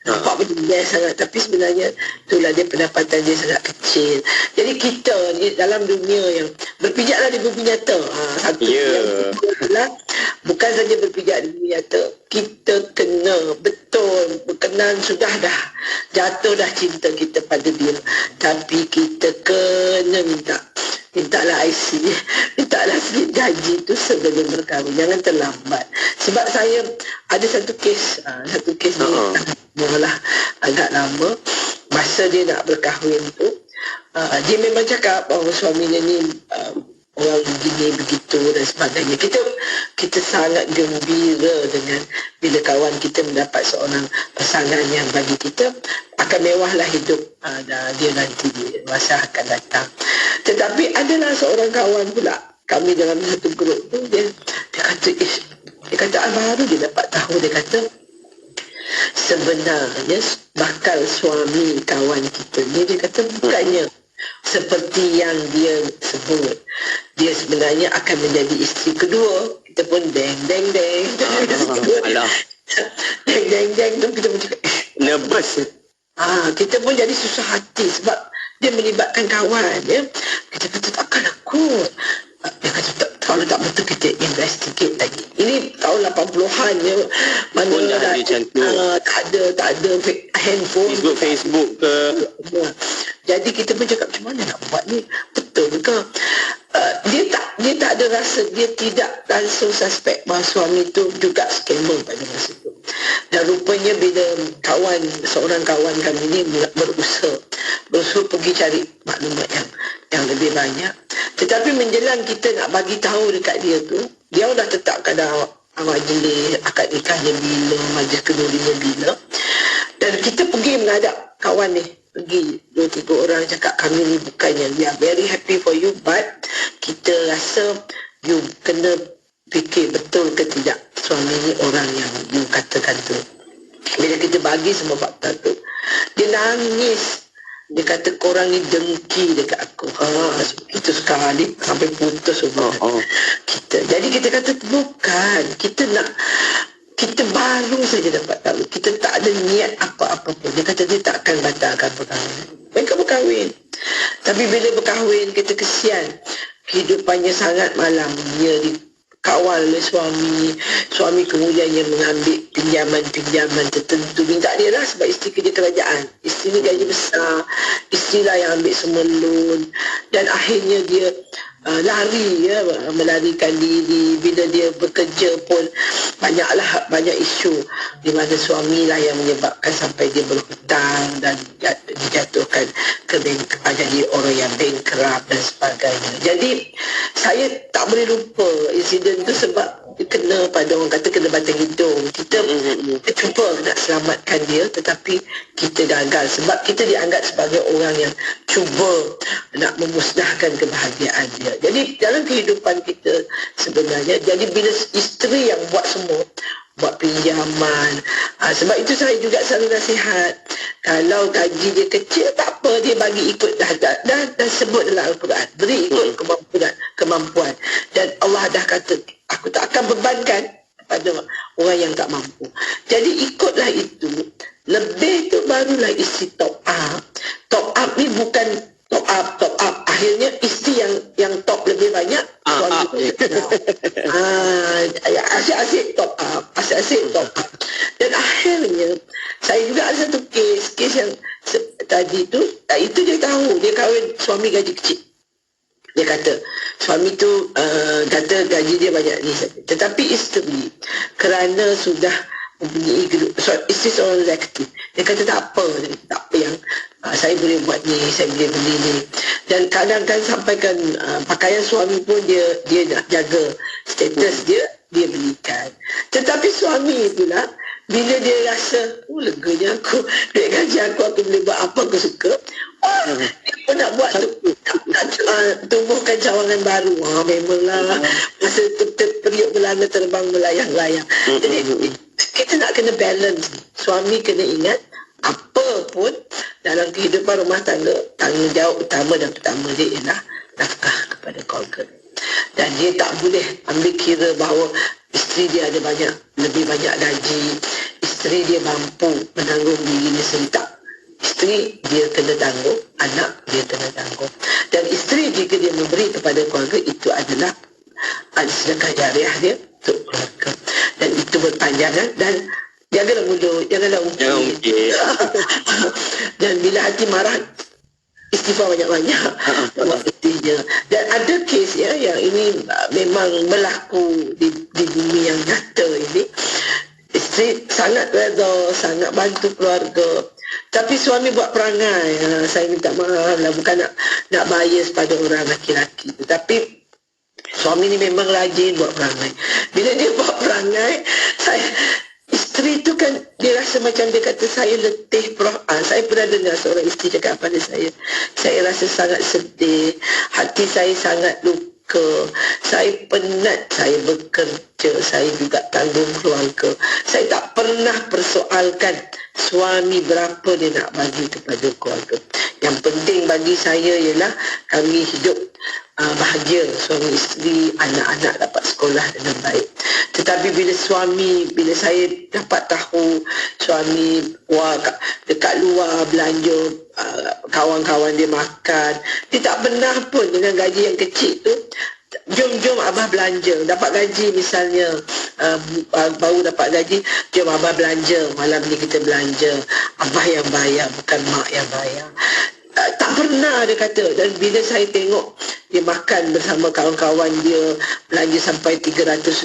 Nampak pun best sangat. Tapi sebenarnya itulah dia pendapatan dia sangat kecil. Jadi kita ni dalam dunia yang berpijaklah di bumi nyata. Satu yang adalah bukan saja berpijak di bumi nyata, kita kena betul berkenan sudah dah jatuh dah cinta kita pada dia. Tapi kita kena mintalah IC, mintalah slip gaji tu sebelum berkahwin. Jangan terlambat. Sebab saya ada satu kes ni malah agak lama. Masa dia nak berkahwin tu, dia memang cakap bahawa suaminya ni orang gini begitu dan sebagainya. Kita sangat gembira dengan bila kawan kita mendapat seorang pasangan yang bagi kita akan mewahlah hidup dia nanti di masa akan datang. Tetapi adalah seorang kawan pula kami dalam satu grup tu, dia kata baru dia dapat tahu, dia kata sebenarnya bakal suami kawan kita ni, dia kata bukannya seperti yang dia sebut. Dia sebenarnya akan menjadi isteri kedua. Kita pun deng deng deng. Alah. Deng deng deng tu kita pun cakap, Nervous. kita pun jadi susah hati sebab dia melibatkan kawan ya. Kita kata takkan aku. Dia kata kalau tak betul kita investigate lagi. Ini tahun 80-an ya. Mana Pun dah ada macam tu. tak ada handphone. Facebook ke. Jadi kita pun cakap macam mana nak buat ni, betul ke? Dia tak ada rasa, dia tidak langsung suspek bahawa suami tu juga scammer pada masa itu. Dan rupanya bila seorang kawan kami ni berusaha pergi cari maklumat yang lebih banyak. Tetapi menjelang kita nak bagi tahu dekat dia tu, dia dah tetapkan majlis akad nikahnya bila, majlis kendurinya bila. Dan kita pergi menghadap kawan ni, pergi 2-3 orang cakap kami ni bukannya, we are very happy for you, but kita rasa you kena fikir betul ke tidak suami ni orang yang you katakan tu. Bila kita bagi semua fakta tu, dia nangis. Dia kata korang ni dengki dekat aku. Itu sekali sampai putus hubungan kita. Jadi kita kata bukan, kita baru saja dapat tahu. Kita tak ada niat apa-apa pun. Dia kata dia tak akan batalkan perkahwinan. Mereka berkahwin. Tapi bila berkahwin, kita kesian. Kehidupannya sangat malam. Dia dikawal oleh suami kemudian yang mengambil pinjaman tertentu. Minta dia lah sebab isteri kerja kerajaan. Isteri ni gaji besar. Isteri lah yang ambil semua loan. Dan akhirnya dia lari ya, melarikan diri. Bila dia bekerja pun banyak isu di mana suami lah yang menyebabkan sampai dia berhutang dan dijatuhkan ke jadi orang yang bankrupt dan sebagainya. Jadi saya tak boleh lupa insiden tu sebab dia kena pada orang kata kena batang hidung. Kita cuba nak selamatkan dia tetapi kita gagal sebab kita dianggap sebagai orang yang cuba nak memusnahkan kebahagiaan dia. Jadi dalam kehidupan kita sebenarnya, jadi bila isteri yang buat semua, buat pinjaman, sebab itu saya juga selalu nasihat, kalau gaji dia kecil tak apa, dia bagi ikut dah sebut dalam Al-Quran, beri ikut kemampuan, dan Allah dah kata aku tak akan bebankan kepada orang yang tak mampu. Jadi ikutlah itu. Lebih tu barulah isi top up. Top up ni bukan top up. Akhirnya isteri yang top lebih banyak, suami asyik-asyik top up. Dan akhirnya saya juga ada satu kes yang tadi tu, itu dia tahu, dia kahwin suami gaji kecil. Dia kata suami tu kata gaji dia banyak ni saja. Tetapi isteri kerana sudah mempunyai isteri seorang eksekutif, dia kata tak apa yang saya boleh buat ni, saya boleh beli ni. Dan kadang-kadang sampaikan pakaian suami pun dia nak jaga status dia belikan. Tetapi suami itulah bila dia rasa leganya aku, duit gaji aku boleh buat apa aku suka, dia pun nak buat tumbuhkan cawangan baru. Memanglah masa tu periuk belanga terbang melayang-layang. Jadi kita nak kena balance. Suami kena ingat apa pun dalam kehidupan rumah tangga, tanggungjawab utama dan pertama dia ialah nafkah kepada keluarga. Dan dia tak boleh ambil kira bahawa isteri dia ada lebih banyak gaji, isteri dia mampu menanggung dirinya sendiri. Tak, isteri dia kena tanggung, anak dia kena tanggung. Dan isteri jika dia memberi kepada keluarga, itu adalah sedekah jariah dia untuk keluarga. Dan itu berpanjangan dan jagalah mulut, janganlah ungkit. Dan bila hati marah, istighfar banyak-banyak. Dan ada kes ya, yang ini memang berlaku di bumi yang nyata ini. Isteri sangat redha, sangat bantu keluarga. Tapi suami buat perangai. Saya minta maaf lah, bukan nak bias pada orang lelaki-lelaki. Tetapi suami ni memang rajin buat perangai. Bila dia buat perangai, isteri tu kan dia rasa macam dia kata saya letih Prof. Saya pernah dengar seorang isteri cakap pada saya rasa sangat sedih, hati saya sangat luka, Saya penat, saya bekerja, saya juga tanggung keluarga. Saya tak pernah persoalkan suami berapa dia nak bagi kepada keluarga. Yang penting bagi saya ialah kami hidup bahagia, suami isteri, anak-anak dapat sekolah dengan baik. Tetapi bila saya dapat tahu suami dekat luar belanja, kawan-kawan dia makan, dia tak pernah pun dengan gaji yang kecil tu, jom abah belanja. Dapat gaji misalnya, baru dapat gaji, jom abah belanja, malam ni kita belanja. Abah yang bayar, bukan mak yang bayar. Tak pernah dia kata. Dan bila saya tengok dia makan bersama kawan-kawan dia, belanja sampai RM300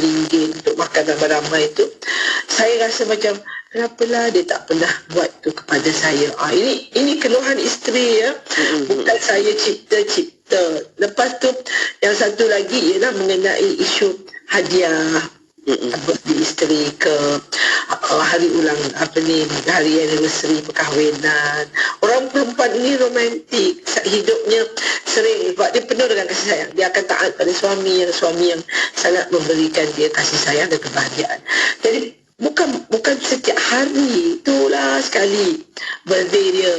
untuk makan ramai-ramai itu, saya rasa macam kenapalah dia tak pernah buat tu kepada saya. Ini keluhan isteri ya. Bukan saya cipta. Lepas tu yang satu lagi ialah mengenai isu hadiah di isteri ke hari ulang hari anniversary perkahwinan. Orang perempuan ini romantik, hidupnya sering sebab dia penuh dengan kasih sayang. Dia akan taat pada suami yang sangat memberikan dia kasih sayang dan kebahagiaan. Jadi bukan setiap hari, itulah sekali birthday dia.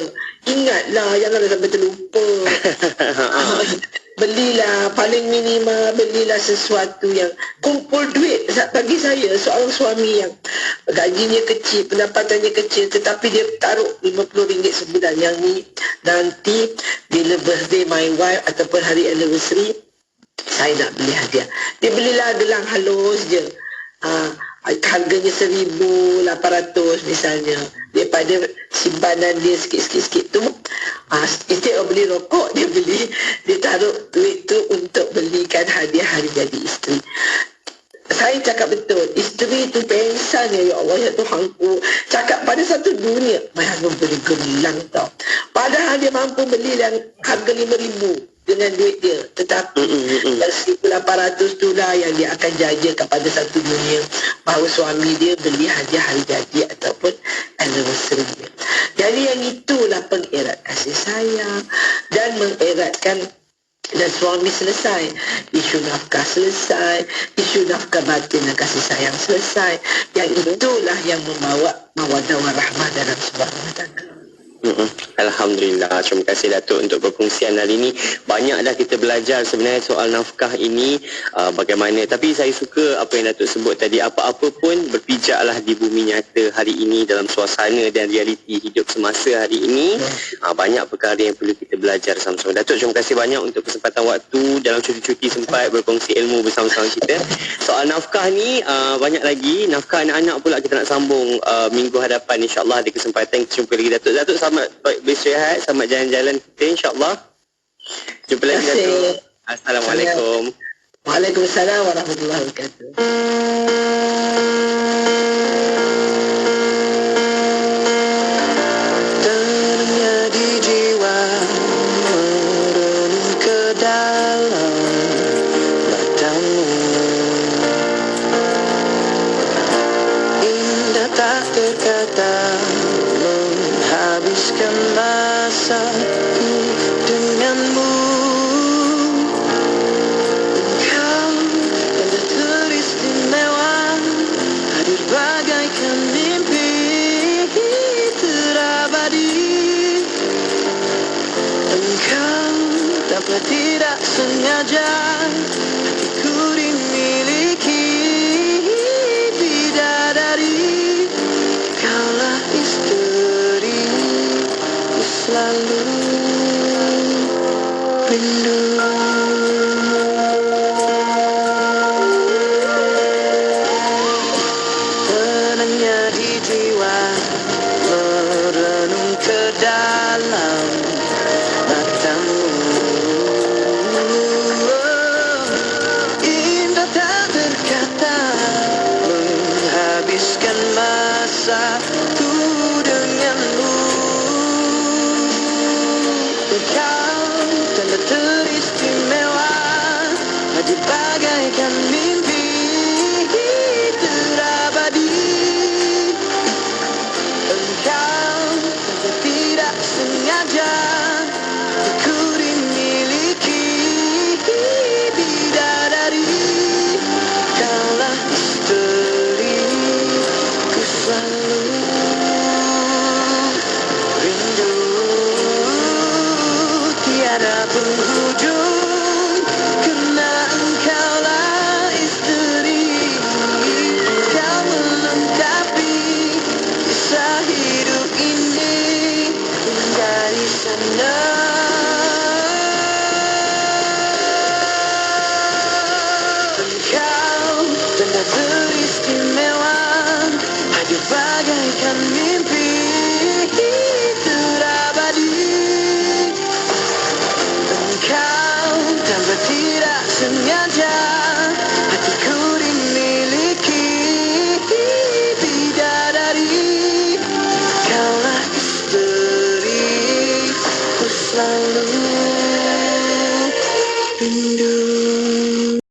Ingatlah, janganlah sampai terlupa. Belilah, paling minima belilah sesuatu yang kumpul duit. Bagi saya, seorang suami yang gajinya kecil, pendapatannya kecil, tetapi dia taruh RM50 sebulan, yang ni nanti bila birthday my wife ataupun hari anniversary, saya nak beli hadiah. Dia belilah gelang halus je, harganya RM1,800 misalnya. Daripada simpanan dia sikit-sikit tu, instead of beli rokok, dia taruh duit tu untuk belikan hadiah hari jadi isteri. Saya cakap betul, isteri tu pengsan ya Allah, ya Tuhanku. Cakap pada satu dunia, my husband beli gelang tau. Padahal dia mampu beli yang harga RM5,000 dengan duit dia. Tetapi yang RM1,800 tu lah yang dia akan jaja kepada satu dunia, bahawa suami dia beli hadiah hari jadi ataupun anniversary dia. Jadi yang itulah pengerat kasih sayang dan mengeratkan. Dan suami selesai, isu nafkah selesai, isu nafkah batin dan kasih sayang selesai. Yang itulah yang membawa mawaddah warahmah dalam sebuah rumah tangga. Alhamdulillah, terima kasih Datuk untuk perkongsian hari ini. Banyak dah kita belajar sebenarnya soal nafkah ini, bagaimana. Tapi saya suka apa yang Datuk sebut tadi, apa-apa pun berpijaklah di bumi nyata hari ini dalam suasana dan realiti hidup semasa hari ini. Banyak perkara yang perlu kita belajar sama-sama. Datuk, terima kasih banyak untuk kesempatan waktu dalam cuti-cuti sempat berkongsi ilmu bersama-sama kita. Soal nafkah ni banyak lagi, nafkah anak-anak pula kita nak sambung minggu hadapan, insyaAllah ada kesempatan kita jumpa lagi Datuk. Datuk, selamat beristirahat, selamat jalan-jalan kita insyaAllah. Jumpa lagi Datuk. Assalamualaikum. Waalaikumsalam warahmatullahi wabarakatuh. Tenangnya di jiwa, merenung ke dalam matamu. Indah tak terkata, menghabiskan masaku denganmu. Engkau yang teristimewa, hadir bagaikan mimpi terabadi. Engkau tanpa tidak sengaja, hatiku dimiliki bidadari. Kaulah isteri, selalu rindu. Tenangnya di jiwa, merenung ke dalam matamu. Indah tak terkata, menghabiskan masaku denganmu. Engkau tanda teristimewa, hadir bagaikan mimpi terabadi. Engkau tanpa tidak sengaja, hatiku dimiliki bidadari. sengaja